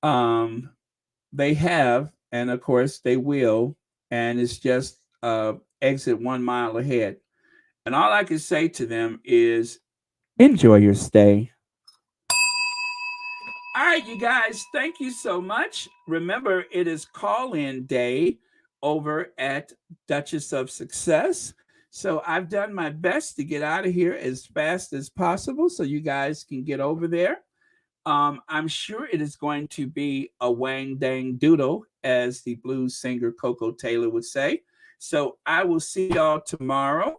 They have, and of course, they will, and it's just exit 1 mile ahead. And all I can say to them is, enjoy your stay. All right, you guys, thank you so much. Remember, it is call-in day over at Duchess of Success. So I've done my best to get out of here as fast as possible so you guys can get over there. I'm sure it is going to be a wang dang doodle, as the blues singer Coco Taylor would say. So I will see y'all tomorrow.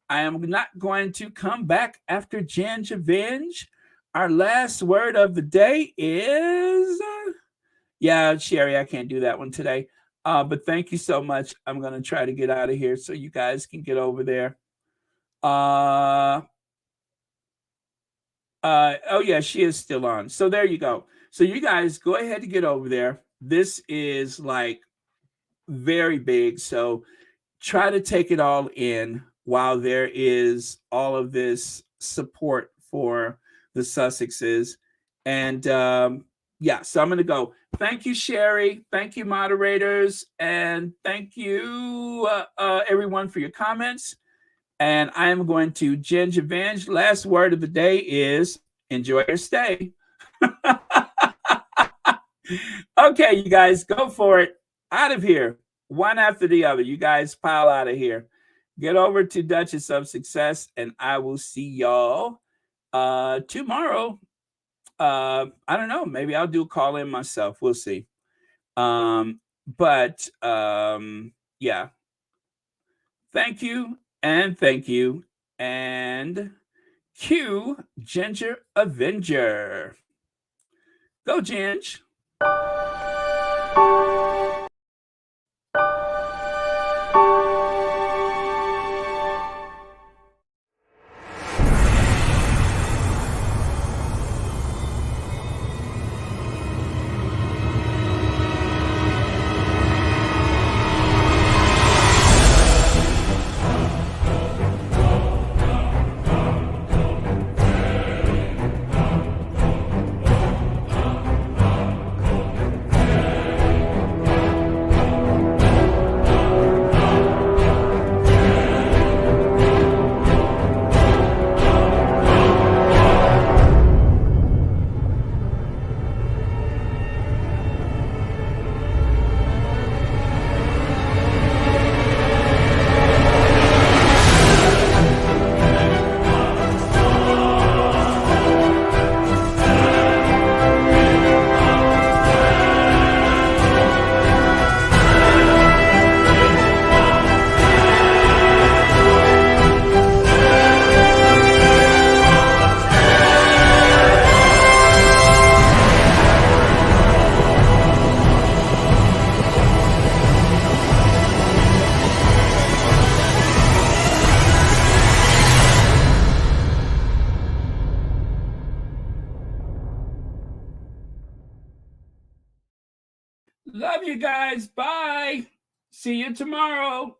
I am not going to come back after Gingervenge. Our last word of the day is, yeah, Sherry, I can't do that one today. But thank you so much. I'm going to try to get out of here so you guys can get over there. Oh yeah, she is still on. So there you go. So you guys go ahead and get over there. This is like very big. So try to take it all in while there is all of this support for the Sussexes. And yeah, so I'm going to go. Thank you, Sherry. Thank you, moderators. And thank you, everyone, for your comments. And I am going to Gingervenge. Last word of the day is enjoy your stay. Okay, you guys, go for it. Out of here. One after the other. You guys pile out of here. Get over to Duchess of Success, and I will see y'all tomorrow. I don't know. Maybe I'll do a call in myself. We'll see. But yeah. Thank you, and thank you, and cue Ginger Avenger. Go, Ginge. Love you guys. Bye. See you tomorrow.